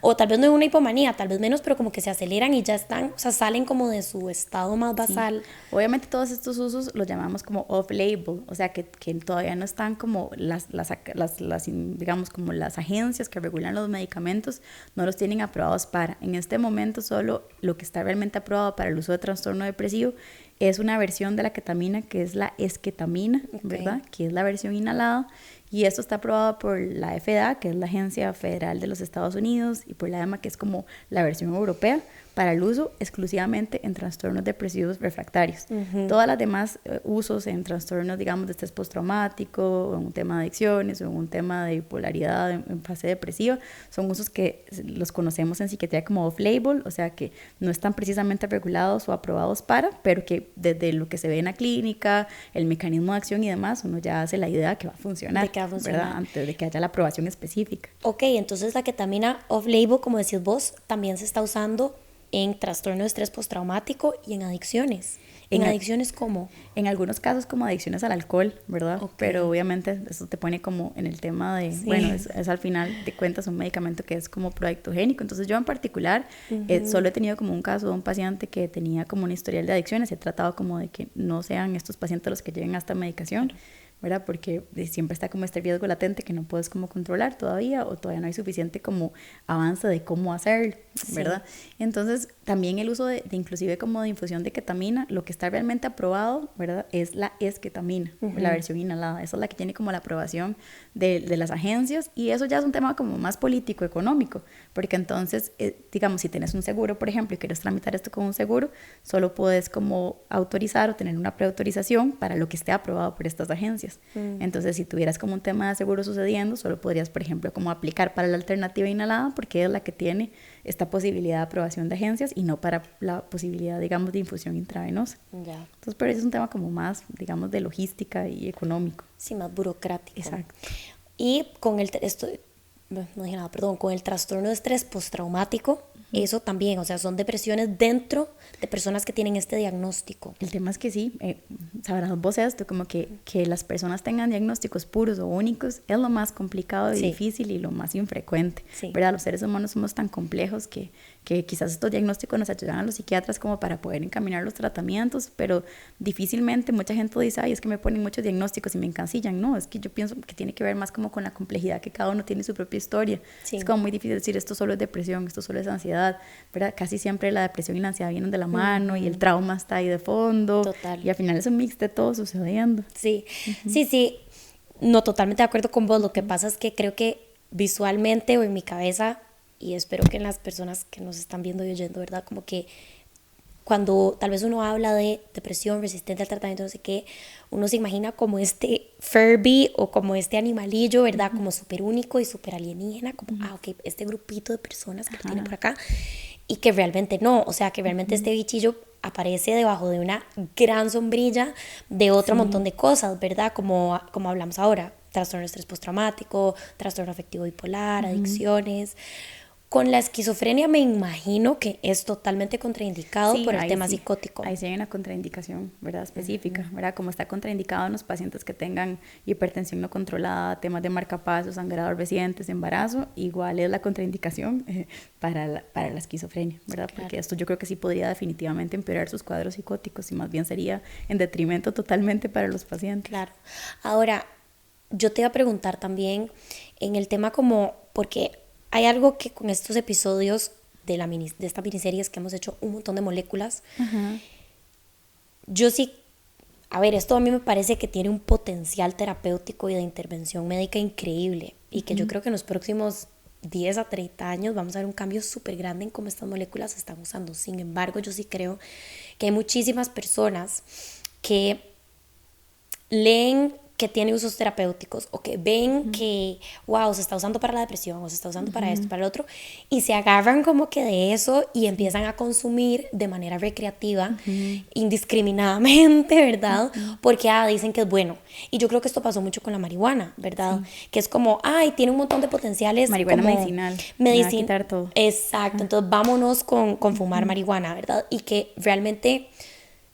o tal vez no en una hipomanía, tal vez menos, pero como que se aceleran y ya están, o sea, salen como de su estado más basal. Obviamente todos estos usos los llamamos como off-label, o sea, que todavía no están como digamos, como las agencias que regulan los medicamentos, no los tienen aprobados para. En este momento solo lo que está realmente aprobado para el uso de trastorno depresivo es una versión de la ketamina que es la esketamina, ¿verdad? Que es la versión inhalada, y esto está aprobado por la FDA, que es la Agencia Federal de los Estados Unidos, y por la EMA, que es como la versión europea, para el uso exclusivamente en trastornos depresivos refractarios. Todas las demás usos en trastornos, digamos, de estrés postraumático, o en un tema de adicciones, o en un tema de bipolaridad en fase depresiva, son usos que los conocemos en psiquiatría como off-label, o sea que no están precisamente regulados o aprobados para, pero que desde lo que se ve en la clínica, el mecanismo de acción y demás, uno ya hace la idea que va a funcionar, de que va a funcionar, ¿verdad? Antes de que haya la aprobación específica. Ok, entonces la ketamina off-label, como decís vos, también se está usando en trastorno de estrés postraumático y en adicciones. ¿En adicciones cómo? En algunos casos como adicciones al alcohol, ¿verdad? Pero obviamente eso te pone como en el tema de, bueno, es al final de cuentas un medicamento que es como proadictogénico. Entonces yo en particular solo he tenido como un caso de un paciente que tenía como un historial de adicciones. He tratado como de que no sean estos pacientes los que lleven hasta medicación, ¿verdad? Porque siempre está como este riesgo latente que no puedes como controlar todavía, o todavía no hay suficiente como avance de cómo hacerlo, ¿verdad? Entonces también el uso de inclusive como de infusión de ketamina, lo que está realmente aprobado, ¿verdad? Es la esketamina, la versión inhalada. Esa es la que tiene como la aprobación de las agencias, y eso ya es un tema como más político, económico, porque entonces, digamos, si tienes un seguro, por ejemplo, y quieres tramitar esto con un seguro, solo puedes como autorizar o tener una preautorización para lo que esté aprobado por estas agencias. Entonces, si tuvieras como un tema de seguro sucediendo, solo podrías, por ejemplo, como aplicar para la alternativa inhalada, porque es la que tiene esta posibilidad de aprobación de agencias y no para la posibilidad, digamos, de infusión intravenosa. Entonces, pero eso es un tema como más, digamos, de logística y económico. Sí, más burocrático. Exacto. Y con con el trastorno de estrés postraumático, eso también, o sea, son depresiones dentro de personas que tienen este diagnóstico. El tema es que sí, sabrás vos esto, como que las personas tengan diagnósticos puros o únicos es lo más complicado y difícil y lo más infrecuente, ¿verdad? Los seres humanos somos tan complejos que quizás estos diagnósticos nos ayudan a los psiquiatras como para poder encaminar los tratamientos, pero difícilmente mucha gente dice, ay, es que me ponen muchos diagnósticos y me encasillan. No, es que yo pienso que tiene que ver más como con la complejidad, que cada uno tiene su propia historia. Es como muy difícil decir, esto solo es depresión, esto solo es ansiedad, ¿verdad? Casi siempre la depresión y la ansiedad vienen de la mano y el trauma está ahí de fondo. Total. Y al final es un mix de todo sucediendo. Sí, sí, no, totalmente de acuerdo con vos. Lo que pasa es que creo que visualmente o en mi cabeza, y espero que en las personas que nos están viendo y oyendo, ¿verdad? Como que cuando tal vez uno habla de depresión resistente al tratamiento, no sé qué, uno se imagina como este Furby o como este animalillo, ¿verdad? Como súper único y súper alienígena, como, ok, este grupito de personas que lo tienen por acá, y que realmente no, o sea, que realmente este bichillo aparece debajo de una gran sombrilla de otro montón de cosas, ¿verdad? Como hablamos ahora, trastorno de estrés postraumático, trastorno afectivo bipolar, adicciones. Con la esquizofrenia me imagino que es totalmente contraindicado por el tema psicótico. Ahí sí hay una contraindicación, ¿verdad? Específica, ¿verdad? Como está contraindicado en los pacientes que tengan hipertensión no controlada, temas de marcapasos, sangrados recientes, embarazo, igual es la contraindicación para la esquizofrenia, ¿verdad? Porque esto yo creo que sí podría definitivamente empeorar sus cuadros psicóticos y más bien sería en detrimento totalmente para los pacientes. Claro. Ahora, yo te iba a preguntar también en el tema como, porque hay algo que con estos episodios de esta miniserie es que hemos hecho un montón de moléculas. Ajá. Yo sí, a ver, esto a mí me parece que tiene un potencial terapéutico y de intervención médica increíble y que yo creo que en los próximos 10 a 30 años vamos a ver un cambio súper grande en cómo estas moléculas se están usando. Sin embargo, yo sí creo que hay muchísimas personas que leen que tiene usos terapéuticos o que ven que, wow, se está usando para la depresión o se está usando para esto, para lo otro, y se agarran como que de eso y empiezan a consumir de manera recreativa, indiscriminadamente, ¿verdad? Porque dicen que es bueno. Y yo creo que esto pasó mucho con la marihuana, ¿verdad? Que es como, ay, tiene un montón de potenciales. Marihuana como medicinal. Me va a quitar todo. Exacto, entonces vámonos con fumar marihuana, ¿verdad? Y que realmente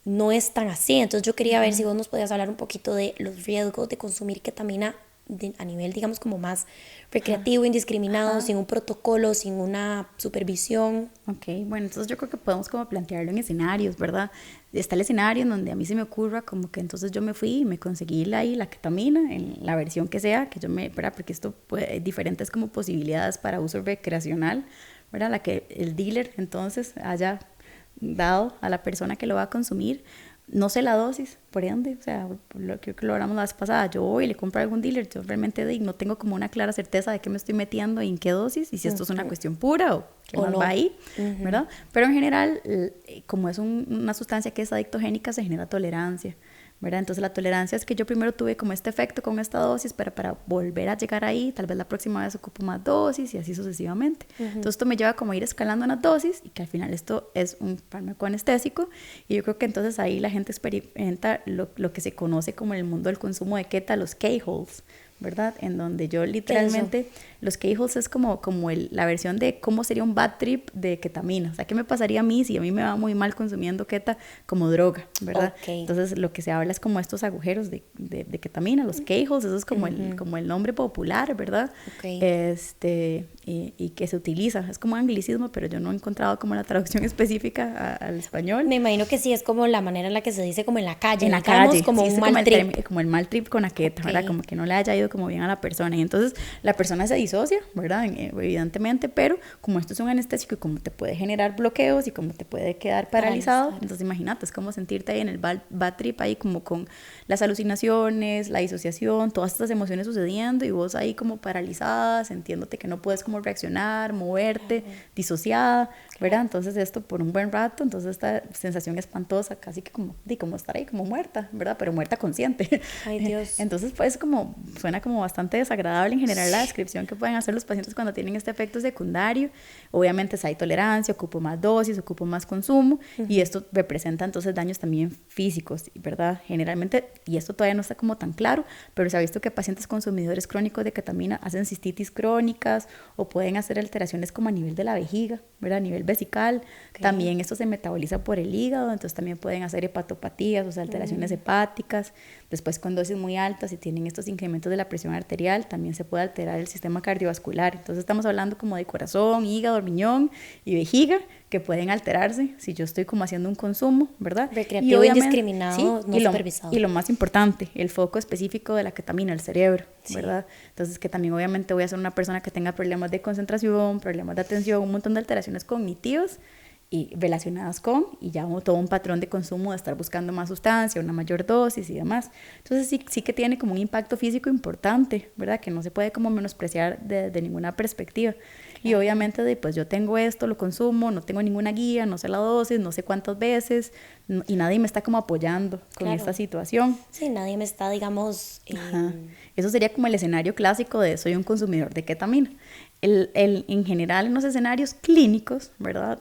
no es tan así. Entonces yo quería ver si vos nos podías hablar un poquito de los riesgos de consumir ketamina a nivel, digamos, como más recreativo, indiscriminado, sin un protocolo, sin una supervisión. Ok, bueno, entonces yo creo que podemos como plantearlo en escenarios, ¿verdad? Está el escenario en donde a mí se me ocurra como que entonces yo me fui y me conseguí la ketamina en la versión que sea, que yo ¿verdad? Porque esto hay diferentes como posibilidades para uso recreacional, ¿verdad? La que el dealer entonces haya dado a la persona que lo va a consumir. No sé la dosis, por ende, o sea, creo que lo hablamos la vez pasada, yo voy y le compro a algún dealer, yo realmente no tengo como una clara certeza de qué me estoy metiendo y en qué dosis, y si esto es una cuestión pura o qué más va ahí, ¿verdad? Pero en general, como es una sustancia que es adictogénica, se genera tolerancia, ¿verdad? Entonces la tolerancia es que yo primero tuve como este efecto con esta dosis, pero para volver a llegar ahí, tal vez la próxima vez ocupo más dosis y así sucesivamente. Entonces esto me lleva como a ir escalando una dosis y que al final esto es un fármaco anestésico, y yo creo que entonces ahí la gente experimenta lo que se conoce como en el mundo del consumo de keta, los K-holes, ¿verdad? En donde yo literalmente, los K-holes es como la versión de cómo sería un bad trip de ketamina. O sea, ¿qué me pasaría a mí si a mí me va muy mal consumiendo keta como droga, ¿verdad? Okay. Entonces, lo que se habla es como estos agujeros de ketamina, los K-holes, eso es como, como el nombre popular, ¿verdad? Okay. Y que se utiliza, es como anglicismo, pero yo no he encontrado como la traducción específica al español. Me imagino que sí, es como la manera en la que se dice como en la calle. En la calle, como sí, un mal trip. Como el mal trip con la keta, ¿verdad? Como que no le haya ido como bien a la persona, y entonces la persona se disocia, ¿verdad? Evidentemente, pero como esto es un anestésico y como te puede generar bloqueos y como te puede quedar paralizado, entonces imagínate, es como sentirte ahí en el bad trip, ahí como con las alucinaciones, la disociación, todas estas emociones sucediendo y vos ahí como paralizada, sintiéndote que no puedes como reaccionar, moverte, disociada, ¿verdad? Entonces esto por un buen rato, entonces esta sensación espantosa, casi que como estar ahí como muerta, ¿verdad? Pero muerta consciente. Ay, Dios. Entonces pues como suena como bastante desagradable en general la descripción que pueden hacer los pacientes cuando tienen este efecto secundario. Obviamente si hay tolerancia, ocupo más dosis, ocupo más consumo, y esto representa entonces daños también físicos, ¿verdad? Generalmente, y esto todavía no está como tan claro, pero se ha visto que pacientes consumidores crónicos de ketamina hacen cistitis crónicas o pueden hacer alteraciones como a nivel de la vejiga, ¿verdad? A nivel vesical. Okay. También esto se metaboliza por el hígado, entonces también pueden hacer hepatopatías, o sea, alteraciones hepáticas. Después con dosis muy altas, si tienen estos incrementos de la presión arterial, también se puede alterar el sistema cardiovascular. Entonces estamos hablando como de corazón, hígado, riñón y vejiga, que pueden alterarse si yo estoy como haciendo un consumo, ¿verdad? Recreativo, indiscriminado, no supervisado. Y lo más importante, el foco específico de la ketamina, el cerebro, ¿verdad? Entonces que también obviamente voy a ser una persona que tenga problemas de concentración, problemas de atención, un montón de alteraciones cognitivas y relacionadas con, y ya todo un patrón de consumo de estar buscando más sustancia, una mayor dosis y demás. Entonces sí que tiene como un impacto físico importante, ¿verdad? Que no se puede como menospreciar de ninguna perspectiva. Y obviamente pues yo tengo esto, lo consumo, no tengo ninguna guía, no sé la dosis, no sé cuántas veces, y nadie me está como apoyando con esta situación. Sí, nadie me está, digamos... Eso sería como el escenario clásico de soy un consumidor de ketamina. En general, en los escenarios clínicos, ¿verdad?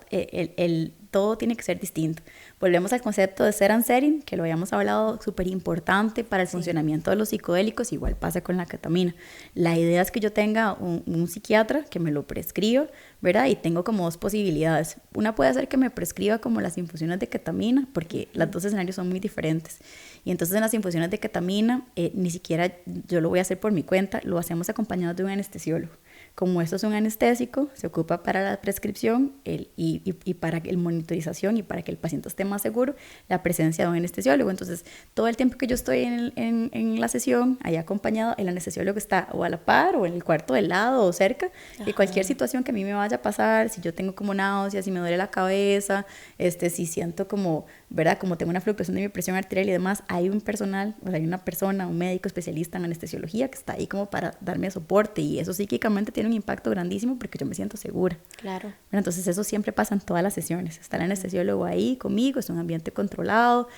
Todo tiene que ser distinto. Volvemos al concepto de set and setting, que lo habíamos hablado, súper importante para el funcionamiento de los psicodélicos, igual pasa con la ketamina. La idea es que yo tenga un psiquiatra que me lo prescriba, ¿verdad? Y tengo como dos posibilidades. Una puede ser que me prescriba como las infusiones de ketamina, porque los dos escenarios son muy diferentes. Y entonces en las infusiones de ketamina, ni siquiera yo lo voy a hacer por mi cuenta, lo hacemos acompañado de un anestesiólogo. Como esto es un anestésico, se ocupa para la prescripción y para el monitorización y para que el paciente esté más seguro, la presencia de un anestesiólogo. Entonces, todo el tiempo que yo estoy en la sesión, ahí acompañado, el anestesiólogo está o a la par o en el cuarto del lado o cerca, y cualquier situación que a mí me vaya a pasar, si yo tengo como náuseas, si me duele la cabeza, si siento como, ¿verdad? Como tengo una fluctuación de mi presión arterial y demás, hay un personal, o sea, hay una persona, un médico especialista en anestesiología que está ahí como para darme soporte, y eso psíquicamente tiene un impacto grandísimo porque yo me siento segura. Claro. Bueno, entonces eso siempre pasa en todas las sesiones. Está el anestesiólogo ahí conmigo, es un ambiente controlado.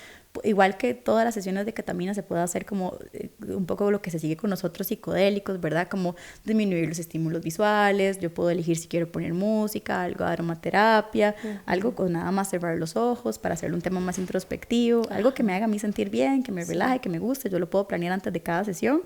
Igual que todas las sesiones de ketamina se puede hacer como un poco lo que se sigue con los otros psicodélicos, ¿verdad? Como disminuir los estímulos visuales, yo puedo elegir si quiero poner música, algo de aromaterapia, algo con nada más cerrar los ojos para hacerlo un tema más introspectivo, algo que me haga a mí sentir bien, que me relaje, que me guste. Yo lo puedo planear antes de cada sesión.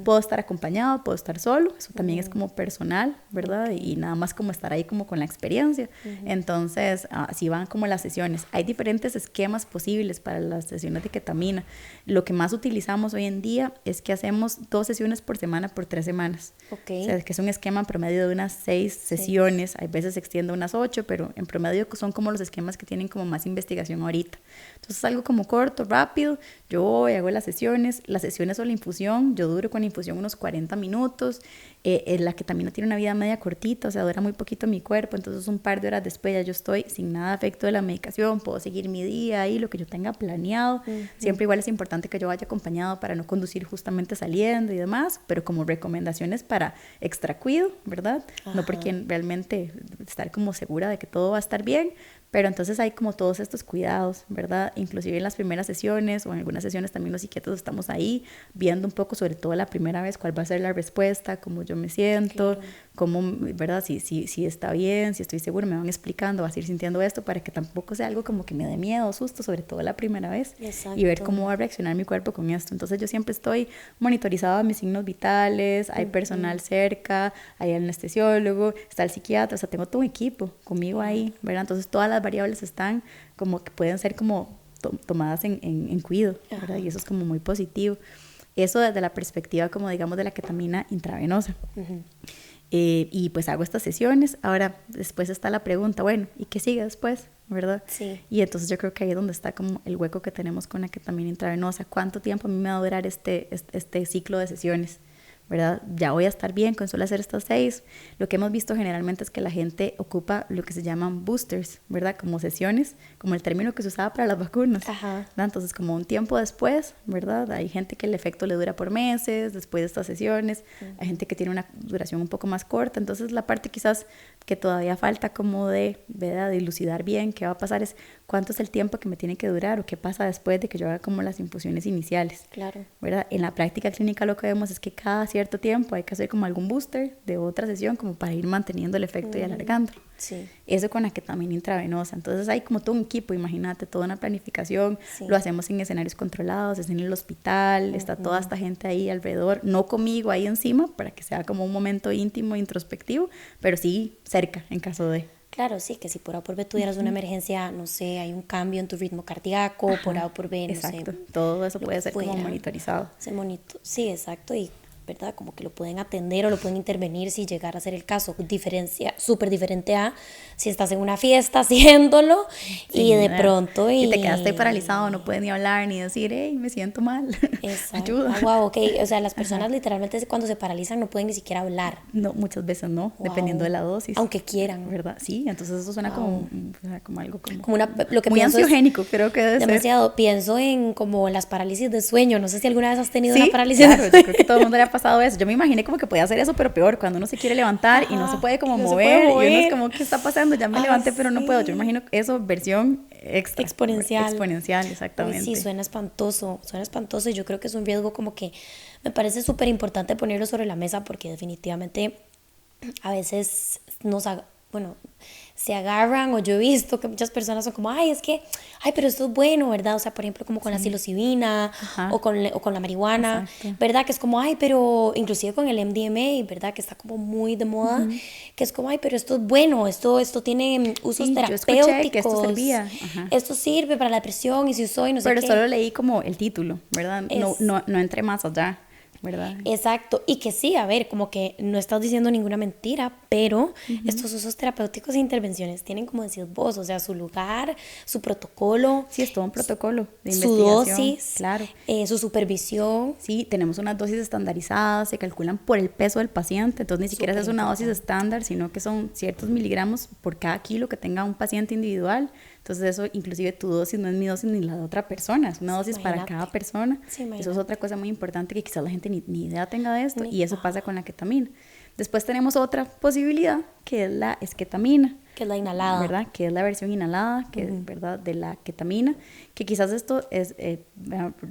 Puedo estar acompañado, puedo estar solo, eso también es como personal, ¿verdad? Y nada más como estar ahí como con la experiencia. Entonces, así van como las sesiones. Hay diferentes esquemas posibles para las sesiones de ketamina. Lo que más utilizamos hoy en día es que hacemos 2 sesiones por semana por 3 semanas. Okay. O sea, que es un esquema promedio de unas 6 sesiones. Hay veces se extiende unas 8, pero en promedio son como los esquemas que tienen como más investigación ahorita. Entonces es algo como corto, rápido. Yo voy, hago las sesiones o la infusión. Yo duro con la infusión unos 40 minutos. La ketamina tiene una vida media cortita, o sea, dura muy poquito en mi cuerpo, entonces un par de horas después ya yo estoy sin nada de efecto de la medicación, puedo seguir mi día ahí, lo que yo tenga planeado. Siempre igual es importante que yo vaya acompañado para no conducir justamente saliendo y demás, pero como recomendaciones para extra cuido, ¿verdad? No porque realmente estar como segura de que todo va a estar bien, pero entonces hay como todos estos cuidados, ¿verdad? Inclusive en las primeras sesiones o en algunas sesiones también los psiquiatras estamos ahí viendo un poco, sobre todo la primera vez, cuál va a ser la respuesta, cómo yo me siento, cómo, ¿verdad? Si está bien, si estoy segura, me van explicando, vas a ir sintiendo esto para que tampoco sea algo como que me dé miedo o susto, sobre todo la primera vez. Exacto. Y ver cómo va a reaccionar mi cuerpo con esto. Entonces yo siempre estoy monitorizada mis signos vitales, hay personal cerca, hay el anestesiólogo, está el psiquiatra, o sea, tengo todo un equipo conmigo ahí, ¿verdad? Entonces todas las variables están como que pueden ser como tomadas en cuidado, ¿verdad? Y eso es como muy positivo. Eso desde la perspectiva como digamos de la ketamina intravenosa. Y pues hago estas sesiones. Ahora después está la pregunta, bueno, ¿y qué sigue después? ¿Verdad? Sí. Y entonces yo creo que ahí es donde está como el hueco que tenemos con la ketamina intravenosa. ¿Cuánto tiempo a mí me va a durar este ciclo de sesiones? ¿Verdad? Ya voy a estar bien con solo hacer estas 6. Lo que hemos visto generalmente es que la gente ocupa lo que se llaman boosters, ¿verdad? Como sesiones, como el término que se usaba para las vacunas. ¿Verdad? Entonces, como un tiempo después, ¿verdad? Hay gente que el efecto le dura por meses, después de estas sesiones. Hay gente que tiene una duración un poco más corta. Entonces, la parte quizás que todavía falta como ¿verdad? De dilucidar bien qué va a pasar es cuánto es el tiempo que me tiene que durar o qué pasa después de que yo haga como las infusiones iniciales. Claro. ¿Verdad? En la práctica clínica lo que vemos es que cada cierto tiempo hay que hacer como algún booster de otra sesión como para ir manteniendo el efecto y alargándolo. Sí. Eso con la ketamina intravenosa. Entonces hay como todo un equipo, imagínate, toda una planificación. Lo hacemos en escenarios controlados, es en el hospital, está toda esta gente ahí alrededor, no conmigo ahí encima, para que sea como un momento íntimo, introspectivo, pero sí cerca en caso de... Claro, sí, que si por A o por B tuvieras una emergencia, no sé, hay un cambio en tu ritmo cardíaco, por A o por B, no exacto. sé. Todo eso puede ser como monitorizado. Sí, exacto, y ¿verdad? Como que lo pueden atender o lo pueden intervenir si llegara a ser el caso. Súper diferente a si estás en una fiesta haciéndolo y de pronto... Y te quedaste paralizado, no puedes ni hablar ni decir, hey, me siento mal, ayuda. Wow, ok, o sea, las personas literalmente cuando se paralizan no pueden ni siquiera hablar. No, muchas veces no, dependiendo de la dosis. Aunque quieran. ¿Verdad? Sí, entonces eso suena como algo como lo que muy ansiogénico, creo que debe demasiado. Ser. Pienso en como las parálisis de sueño. No sé si alguna vez has tenido una parálisis de sueño. Yo creo que todo el mundo le ha pasado eso. Yo me imaginé como que podía hacer eso, pero peor, cuando uno se quiere levantar y no se puede como mover, y uno es como, ¿qué está pasando? Ya me levanté, pero no puedo. Yo me imagino eso, versión exponencial, exactamente. Uy, sí, suena espantoso y yo creo que es un riesgo como que me parece súper importante ponerlo sobre la mesa porque definitivamente a veces se agarran, o yo he visto que muchas personas son como, pero esto es bueno, ¿verdad? O sea, por ejemplo, como con la psilocibina o con la marihuana, ¿verdad? Que es como, pero inclusive con el MDMA, ¿verdad? Que está como muy de moda, que es como, pero esto es bueno, esto tiene usos terapéuticos. Yo escuché que esto servía. Esto sirve para la depresión y si usó y no sé qué. Pero solo leí como el título, ¿verdad? No entré más allá. ¿verdad? Exacto, y que sí, a ver, como que no estás diciendo ninguna mentira, pero estos usos terapéuticos e intervenciones tienen, como decís vos, o sea, su lugar, su protocolo. Sí, es todo un protocolo de su investigación. dosis, Claro. Su supervisión. Sí, tenemos unas dosis estandarizadas, se calculan por el peso del paciente, entonces ni siquiera es una dosis estándar, sino que son ciertos miligramos por cada kilo que tenga un paciente individual. Entonces eso, inclusive tu dosis no es mi dosis ni la de otra persona, es una dosis para cada persona. Eso es otra cosa muy importante que quizás la gente ni idea tenga de esto, y eso pasa con la ketamina. Después tenemos otra posibilidad, que es la esketamina. Que es la inhalada. ¿Verdad? Que es la versión inhalada, que es, ¿verdad?, de la ketamina, que quizás esto es,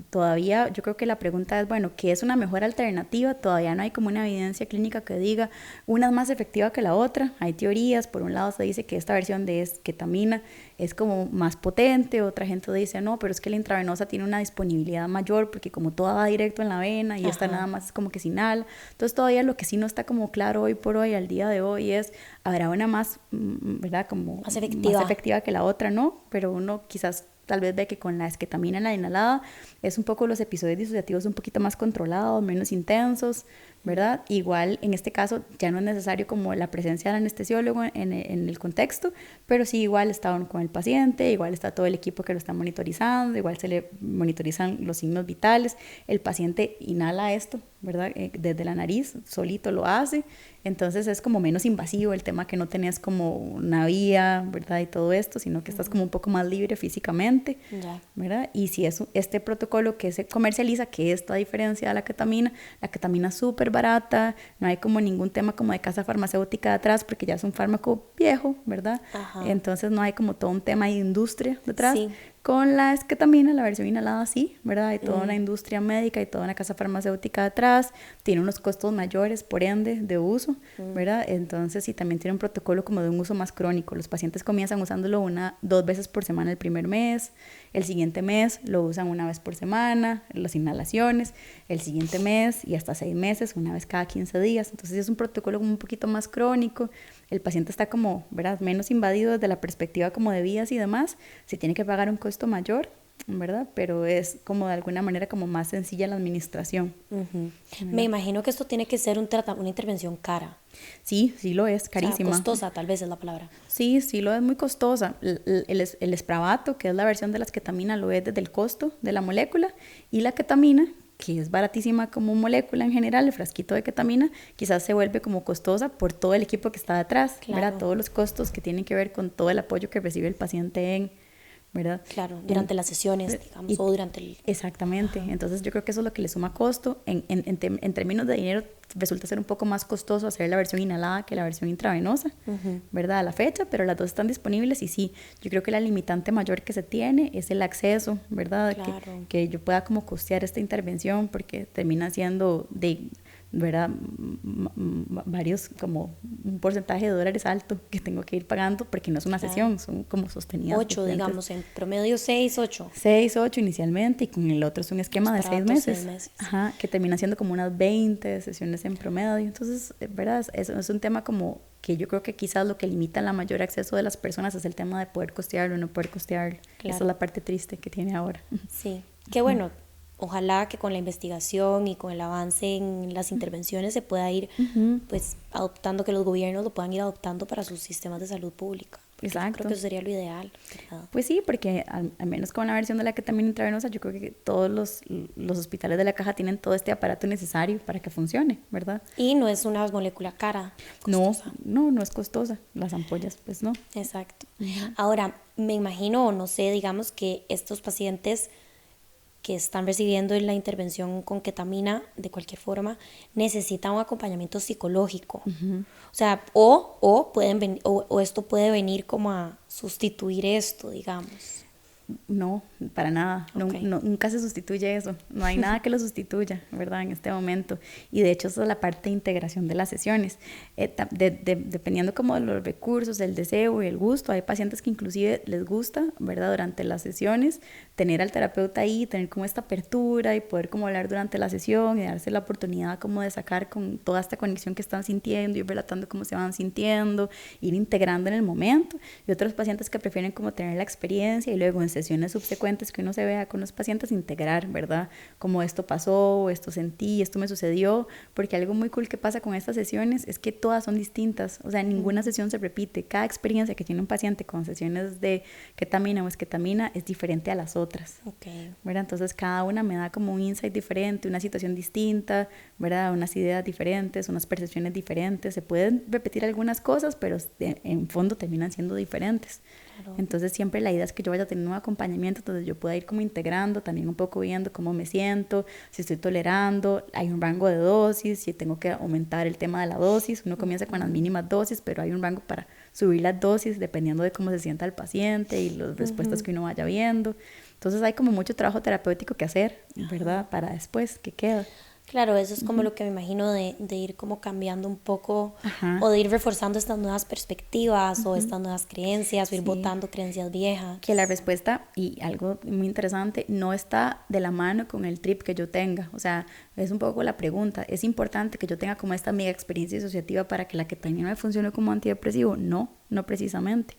todavía, yo creo que la pregunta es, bueno, ¿qué es una mejor alternativa? Todavía no hay como una evidencia clínica que diga una es más efectiva que la otra. Hay teorías, por un lado se dice que esta versión de ketamina es como más potente, otra gente dice no, pero es que la intravenosa tiene una disponibilidad mayor porque como toda va directo en la vena y esta nada más es como que se inhala. Entonces todavía lo que sí no está como claro hoy por hoy, al día de hoy, es habrá una más, ¿verdad?, como más efectiva que la otra, ¿no? Pero uno quizás tal vez ve que con la esketamina en la inhalada es un poco los episodios disociativos un poquito más controlados, menos intensos, ¿verdad? Igual en este caso ya no es necesario como la presencia del anestesiólogo en el contexto, pero sí igual está uno con el paciente, igual está todo el equipo que lo está monitorizando, igual se le monitorizan los signos vitales, el paciente inhala esto, ¿verdad? Desde la nariz, solito lo hace, entonces es como menos invasivo el tema que no tenés como una vía, ¿verdad? Y todo esto, sino que estás como un poco más libre físicamente, ¿verdad? Y si es este protocolo que se comercializa, que es a diferencia de la ketamina es súper barata, no hay como ningún tema como de casa farmacéutica detrás, porque ya es un fármaco viejo, ¿verdad? Entonces no hay como todo un tema de industria detrás. Sí. Con la esketamina, la versión inhalada, sí, ¿verdad? Hay toda una industria médica y toda una casa farmacéutica detrás, tiene unos costos mayores, por ende, de uso, ¿verdad? Entonces, sí, también tiene un protocolo como de un uso más crónico. Los pacientes comienzan usándolo 2 veces por semana el primer mes, el siguiente mes lo usan 1 vez por semana, las inhalaciones, el siguiente mes y hasta 6 meses, 1 vez cada 15 días. Entonces, es un protocolo como un poquito más crónico, el paciente está como, ¿verdad?, menos invadido desde la perspectiva como de vías y demás, si tiene que pagar un costo mayor, ¿verdad? Pero es como de alguna manera como más sencilla la administración. Me imagino que esto tiene que ser una intervención cara. Sí, sí lo es, carísima. O sea, costosa tal vez es la palabra. Sí, sí lo es, muy costosa. El Spravato, que es la versión de la esketamina, lo es desde el costo de la molécula, y la ketamina, que es baratísima como molécula en general, el frasquito de ketamina, quizás se vuelve como costosa por todo el equipo que está detrás, ¿verdad? Todos los costos que tienen que ver con todo el apoyo que recibe el paciente ¿verdad? Claro, durante las sesiones, digamos, o durante el... Exactamente, entonces yo creo que eso es lo que le suma costo. En términos de dinero resulta ser un poco más costoso hacer la versión inhalada que la versión intravenosa, ¿verdad? A la fecha, pero las dos están disponibles y sí, yo creo que la limitante mayor que se tiene es el acceso, ¿verdad? Claro. Que yo pueda como costear esta intervención, porque termina siendo ¿verdad? Varios, como un porcentaje de dólares alto que tengo que ir pagando, porque no es una sesión, son como sostenidas. 8, digamos, en promedio 6, 8. 6, 8 inicialmente, y con el otro es un esquema de 6 meses. 6 meses. Ajá, que termina siendo como unas 20 sesiones en promedio. Entonces, ¿verdad? Es un tema como que yo creo que quizás lo que limita el mayor acceso de las personas es el tema de poder costearlo o no poder costearlo. Claro. Esa es la parte triste que tiene ahora. Sí, qué bueno. Ojalá que con la investigación y con el avance en las intervenciones se pueda ir pues adoptando, que los gobiernos lo puedan ir adoptando para sus sistemas de salud pública. Exacto. Creo que eso sería lo ideal, ¿verdad? Pues sí, porque al menos con la versión de la ketamina intravenosa, yo creo que todos los hospitales de la caja tienen todo este aparato necesario para que funcione, ¿verdad? Y no es una molécula cara. Costosa. No es costosa. Las ampollas, pues no. Exacto. Ahora, me imagino, o no sé, digamos que estos pacientes que están recibiendo la intervención con ketamina de cualquier forma necesitan un acompañamiento psicológico. O sea, o esto puede venir como a sustituir esto, digamos. No, para nada. Okay. Nunca se sustituye eso. No hay nada que lo sustituya, ¿verdad? En este momento. Y de hecho, esa es la parte de integración de las sesiones. Dependiendo como de los recursos, el deseo y el gusto, hay pacientes que inclusive les gusta, ¿verdad? Durante las sesiones, tener al terapeuta ahí, tener como esta apertura y poder como hablar durante la sesión y darse la oportunidad como de sacar con toda esta conexión que están sintiendo, ir relatando cómo se van sintiendo, ir integrando en el momento. Y otros pacientes que prefieren como tener la experiencia y luego en sesiones subsecuentes que uno se vea con los pacientes, integrar, ¿verdad? Como esto pasó, esto sentí, esto me sucedió, porque algo muy cool que pasa con estas sesiones es que todas son distintas, o sea, ninguna sesión se repite, cada experiencia que tiene un paciente con sesiones de ketamina o esketamina es diferente a las otras, ¿verdad? Entonces cada una me da como un insight diferente, una situación distinta, ¿verdad? Unas ideas diferentes, unas percepciones diferentes, se pueden repetir algunas cosas, pero en fondo terminan siendo diferentes. Claro. Entonces siempre la idea es que yo vaya a tener un acompañamiento donde yo pueda ir como integrando, también un poco viendo cómo me siento, si estoy tolerando, hay un rango de dosis, si tengo que aumentar el tema de la dosis, uno comienza con las mínimas dosis, pero hay un rango para subir las dosis dependiendo de cómo se sienta el paciente y las respuestas que uno vaya viendo. Entonces hay como mucho trabajo terapéutico que hacer, ¿verdad? Para después, ¿qué queda? Claro, eso es como lo que me imagino de ir como cambiando un poco o de ir reforzando estas nuevas perspectivas o estas nuevas creencias o ir botando creencias viejas. Que la respuesta, y algo muy interesante, no está de la mano con el trip que yo tenga. O sea, es un poco la pregunta, ¿es importante que yo tenga como esta mega experiencia disociativa para que la ketamina me funcione como antidepresivo? No precisamente,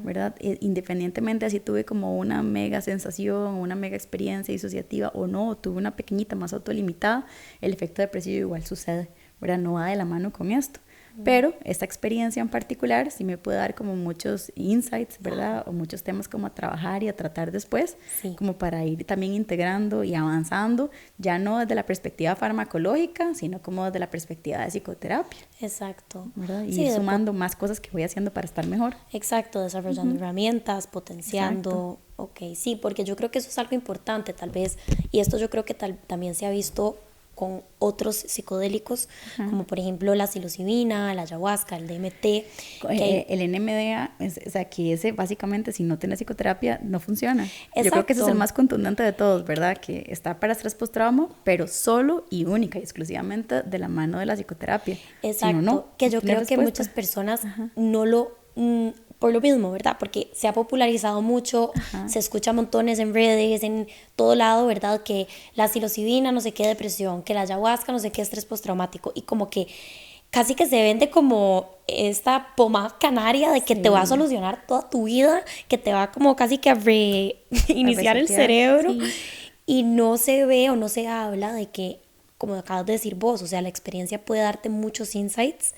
¿verdad? Independientemente de si tuve como una mega sensación, una mega experiencia disociativa o no, o tuve una pequeñita más autolimitada, el efecto depresivo igual sucede, ¿verdad? No va de la mano con esto. Pero esta experiencia en particular sí me puede dar como muchos insights, ¿verdad? O muchos temas como a trabajar y a tratar después, como para ir también integrando y avanzando, ya no desde la perspectiva farmacológica, sino como desde la perspectiva de psicoterapia. Exacto. ¿Verdad? Y ir sumando más cosas que voy haciendo para estar mejor. Exacto, desarrollando herramientas, potenciando. Exacto. Ok, sí, porque yo creo que eso es algo importante tal vez, y esto yo creo que también se ha visto con otros psicodélicos, como por ejemplo la psilocibina, la ayahuasca, el DMT. El NMDA, o sea, que ese básicamente si no tienes psicoterapia no funciona. Exacto. Yo creo que ese es el más contundente de todos, ¿verdad? Que está para estrés postraumático, pero solo y única y exclusivamente de la mano de la psicoterapia. Exacto, si no, que yo creo que muchas personas no lo... por lo mismo, ¿verdad? Porque se ha popularizado mucho, se escucha montones en redes, en todo lado, ¿verdad? Que la psilocibina no sé qué depresión, que la ayahuasca no sé qué estrés postraumático, y como que casi que se vende como esta pomada canaria de que te va a solucionar toda tu vida, que te va como casi que a reiniciar el cerebro, y no se ve o no se habla de que, como acabas de decir vos, o sea, la experiencia puede darte muchos insights,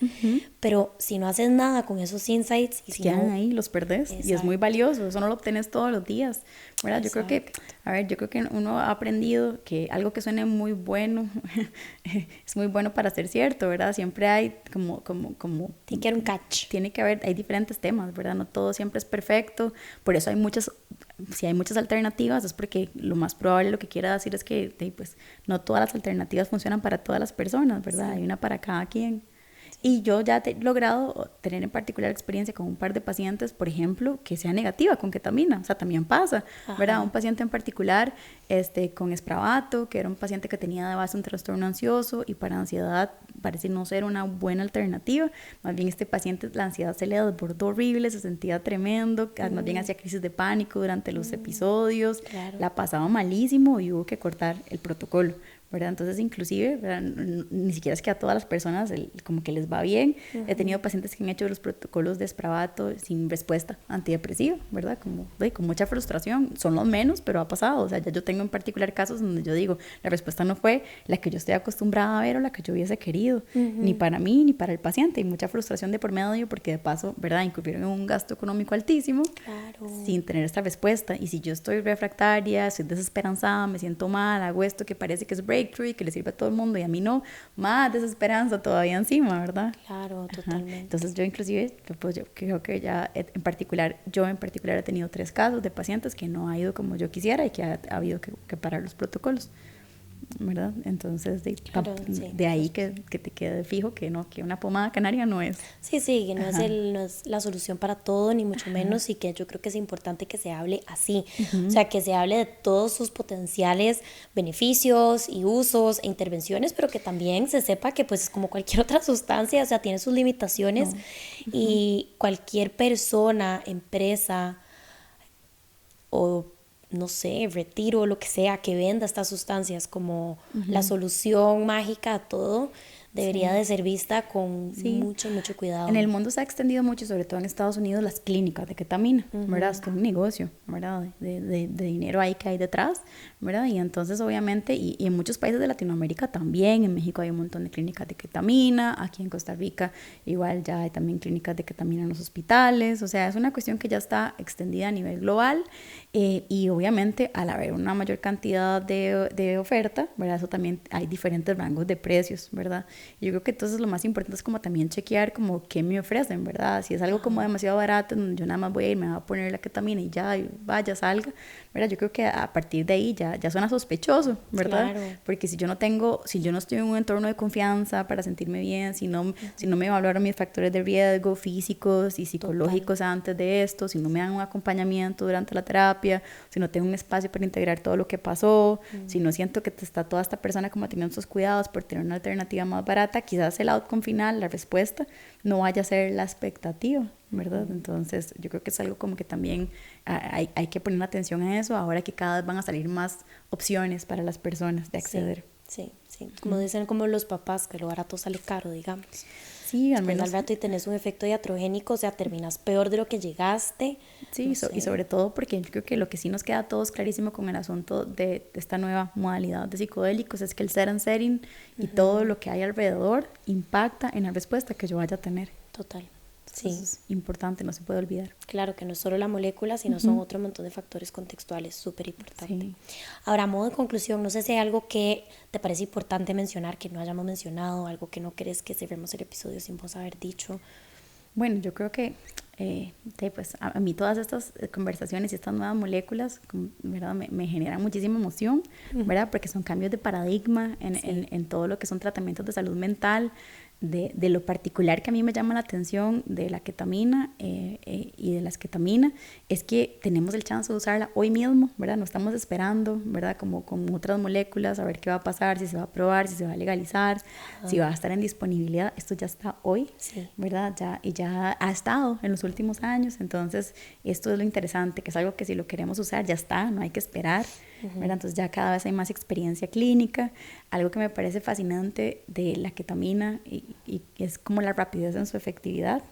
pero si no haces nada con esos insights... y si quedan no, ahí, los perdés, y es muy valioso, eso no lo obtenés todos los días, ¿verdad? Yo creo que uno ha aprendido que algo que suene muy bueno, es muy bueno para ser cierto, ¿verdad? Siempre hay como tiene que haber un catch. Tiene que haber, hay diferentes temas, ¿verdad? No todo siempre es perfecto, por eso hay muchas... Si hay muchas alternativas es porque lo más probable lo que quiera decir es que pues, no todas las alternativas funcionan para todas las personas, ¿verdad? Hay una para cada quien. Y yo ya he logrado tener en particular experiencia con un par de pacientes, por ejemplo, que sea negativa con ketamina, o sea, también pasa, ¿verdad? Un paciente en particular con Spravato, que era un paciente que tenía de base un trastorno ansioso y para ansiedad parece no ser una buena alternativa, más bien este paciente, la ansiedad se le desbordó horrible, se sentía tremendo, más bien hacía crisis de pánico durante los episodios, la pasaba malísimo y hubo que cortar el protocolo, ¿verdad? Entonces, inclusive, ¿verdad? Ni siquiera es que a todas las personas como que les va bien. He tenido pacientes que han hecho los protocolos de Spravato sin respuesta antidepresiva, ¿verdad? Como con mucha frustración. Son los menos, pero ha pasado. O sea, ya yo tengo en particular casos donde yo digo, la respuesta no fue la que yo estoy acostumbrada a ver o la que yo hubiese querido, ni para mí, ni para el paciente. Y mucha frustración de por medio porque de paso, ¿verdad? Incurrieron en un gasto económico altísimo sin tener esta respuesta. Y si yo estoy refractaria, estoy desesperanzada, me siento mal, hago esto que parece que es breakthrough y que le sirve a todo el mundo y a mí no, más desesperanza todavía encima, ¿verdad? Claro, totalmente. Entonces yo inclusive, pues yo creo que ya en particular he tenido 3 casos de pacientes que no ha ido como yo quisiera y que ha habido que parar los protocolos, ¿verdad? Entonces de ahí que te quede fijo que no, que una pomada canaria no es. Sí, que no es la solución para todo, ni mucho menos, y que yo creo que es importante que se hable así, o sea, que se hable de todos sus potenciales beneficios y usos e intervenciones, pero que también se sepa que pues como cualquier otra sustancia, o sea, tiene sus limitaciones y cualquier persona, empresa o no sé, retiro, lo que sea, que venda estas sustancias como la solución mágica a todo, debería de ser vista con Sí. mucho, mucho cuidado. En el mundo se ha extendido mucho, sobre todo en Estados Unidos, las clínicas de ketamina, ¿verdad? Es todo un negocio, ¿verdad? De dinero ahí que hay detrás, ¿verdad? Y entonces, obviamente, y en muchos países de Latinoamérica también, en México hay un montón de clínicas de ketamina, aquí en Costa Rica igual ya hay también clínicas de ketamina en los hospitales, o sea, es una cuestión que ya está extendida a nivel global, y obviamente al haber una mayor cantidad de oferta, ¿verdad? Eso también hay diferentes rangos de precios, ¿verdad? Y yo creo que entonces lo más importante es como también chequear como qué me ofrecen, ¿verdad? Si es algo como demasiado barato, donde yo nada más voy a ir, me voy a poner la ketamina y ya, y vaya, salga, ¿verdad? Yo creo que a partir de ahí ya suena sospechoso, ¿verdad? Claro. Porque si yo no estoy en un entorno de confianza para sentirme bien, si no me evaluaron mis factores de riesgo físicos y psicológicos antes de esto, si no me dan un acompañamiento durante la terapia, si no tengo un espacio para integrar todo lo que pasó, si no siento que está toda esta persona como teniendo estos cuidados por tener una alternativa más barata, quizás el outcome final, la respuesta, no vaya a ser la expectativa, ¿verdad? Entonces yo creo que es algo como que también hay que poner atención a eso ahora que cada vez van a salir más opciones para las personas de acceder. Sí. Como dicen como los papás, que lo barato sale caro, digamos. Sí, al menos. Al rato y tenés un efecto iatrogénico, o sea, terminas peor de lo que llegaste. Sí, no sé. Y sobre todo porque yo creo que lo que sí nos queda a todos clarísimo con el asunto de esta nueva modalidad de psicodélicos es que el set and setting y todo lo que hay alrededor impacta en la respuesta que yo vaya a tener. Total. Sí. Eso es importante, no se puede olvidar. Claro que no es solo la molécula, sino son otro montón de factores contextuales súper importantes. Sí. Ahora, a modo de conclusión, no sé si hay algo que te parece importante mencionar, que no hayamos mencionado, algo que no querés que cerremos el episodio sin vos haber dicho. Bueno, yo creo que pues a mí todas estas conversaciones y estas nuevas moléculas, ¿verdad? Me generan muchísima emoción, ¿verdad? Porque son cambios de paradigma en todo lo que son tratamientos de salud mental. De lo particular que a mí me llama la atención de la ketamina y de las ketaminas es que tenemos el chance de usarla hoy mismo, ¿verdad? No estamos esperando, ¿verdad? Como con otras moléculas, a ver qué va a pasar, si se va a aprobar, si se va a legalizar, si va a estar en disponibilidad. Esto ya está hoy, ¿verdad? Ya ha estado en los últimos años, entonces esto es lo interesante, que es algo que si lo queremos usar ya está, no hay que esperar, ¿verdad? Entonces ya cada vez hay más experiencia clínica. Algo que me parece fascinante de la ketamina y es como la rapidez en su efectividad,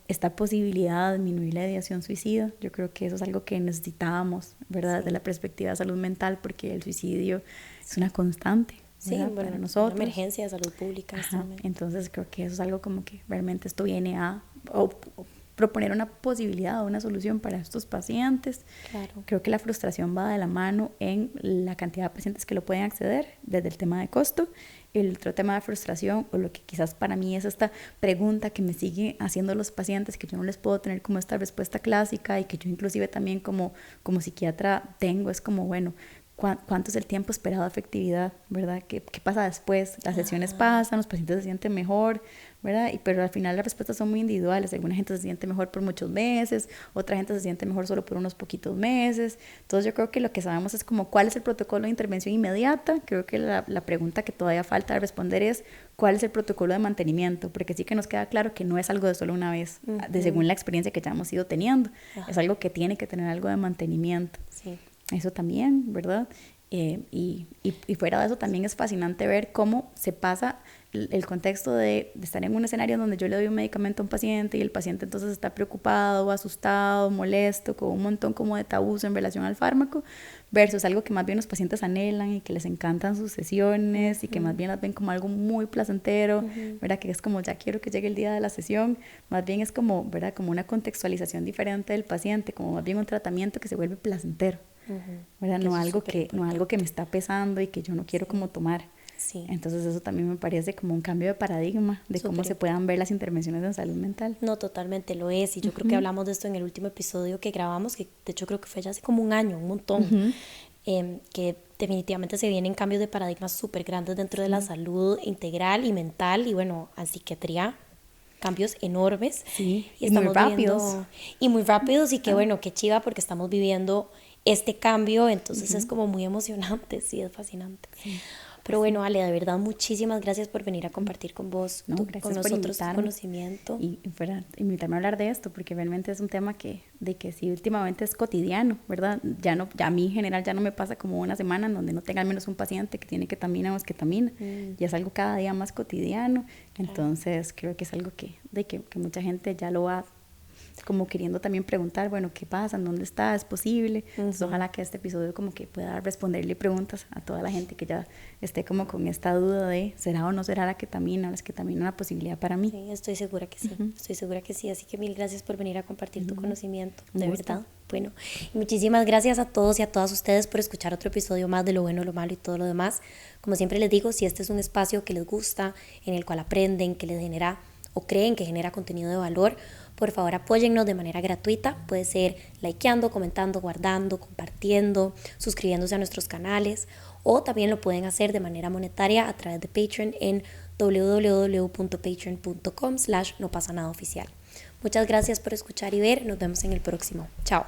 esta posibilidad de disminuir la ideación suicida. Yo creo que eso es algo que necesitábamos, ¿verdad? Desde la perspectiva de salud mental, porque el suicidio es una constante. Sí, bueno, para nosotros. Una emergencia de salud pública. Entonces creo que eso es algo como que realmente esto viene a proponer una posibilidad o una solución para estos pacientes. Claro. Creo que la frustración va de la mano en la cantidad de pacientes que lo pueden acceder, desde el tema de costo. El otro tema de frustración, o lo que quizás para mí es esta pregunta que me siguen haciendo los pacientes, que yo no les puedo tener como esta respuesta clásica y que yo inclusive también como psiquiatra tengo, es como, bueno, ¿cuánto es el tiempo esperado de efectividad? ¿Verdad? ¿Qué pasa después? Las sesiones pasan, los pacientes se sienten mejor, ¿verdad? Pero al final las respuestas son muy individuales. Alguna gente se siente mejor por muchos meses, otra gente se siente mejor solo por unos poquitos meses. Entonces yo creo que lo que sabemos es como cuál es el protocolo de intervención inmediata. Creo que la pregunta que todavía falta responder es cuál es el protocolo de mantenimiento, porque sí que nos queda claro que no es algo de solo una vez, de según la experiencia que ya hemos ido teniendo. Es algo que tiene que tener algo de mantenimiento. Sí. Eso también, ¿verdad? Y fuera de eso también es fascinante ver cómo se pasa el contexto de estar en un escenario donde yo le doy un medicamento a un paciente y el paciente entonces está preocupado, asustado, molesto, con un montón como de tabús en relación al fármaco, versus algo que más bien los pacientes anhelan y que les encantan sus sesiones y que más bien las ven como algo muy placentero, ¿verdad? Que es como ya quiero que llegue el día de la sesión, más bien es como, ¿verdad? Como una contextualización diferente del paciente, como más bien un tratamiento que se vuelve placentero. ¿Verdad? No algo que me está pesando y que yo no quiero como tomar. Sí. Entonces eso también me parece como un cambio de paradigma de cómo se puedan ver las intervenciones en salud mental. No, totalmente lo es, y yo creo que hablamos de esto en el último episodio que grabamos, que de hecho creo que fue ya hace como un año, un montón, que definitivamente se vienen cambios de paradigmas súper grandes dentro de la salud integral y mental, y bueno, en psiquiatría cambios enormes. Sí, y muy rápidos. Y muy rápidos, y que bueno, qué chiva, porque estamos viviendo este cambio, entonces es como muy emocionante, sí, es fascinante. Sí. Pero bueno, Ale, de verdad, muchísimas gracias por venir a compartir con vos, No, con gracias por nosotros tu invitarme. conocimiento. Y invitarme a hablar de esto, porque realmente es un tema que sí últimamente es cotidiano, ¿verdad? Ya a mí en general ya no me pasa como una semana en donde no tenga al menos un paciente que tiene ketamina o esketamina. Ya es algo cada día más cotidiano. Entonces creo que es algo que mucha gente ya lo va como queriendo también preguntar, bueno, ¿qué pasa? ¿Dónde está? ¿Es posible? Entonces, ojalá que este episodio como que pueda responderle preguntas a toda la gente que ya esté como con esta duda de ¿será o no será la ketamina una posibilidad para mí? Sí, estoy segura que sí, estoy segura que sí, así que mil gracias por venir a compartir tu conocimiento, de verdad. Bueno, y muchísimas gracias a todos y a todas ustedes por escuchar otro episodio más de Lo Bueno, Lo Malo y todo lo demás. Como siempre les digo, si este es un espacio que les gusta, en el cual aprenden, que les genera o creen que genera contenido de valor, por favor apóyennos de manera gratuita. Puede ser likeando, comentando, guardando, compartiendo, suscribiéndose a nuestros canales, o también lo pueden hacer de manera monetaria a través de Patreon en www.patreon.com/nopasanadaoficial. Muchas gracias por escuchar y ver. Nos vemos en el próximo. Chao.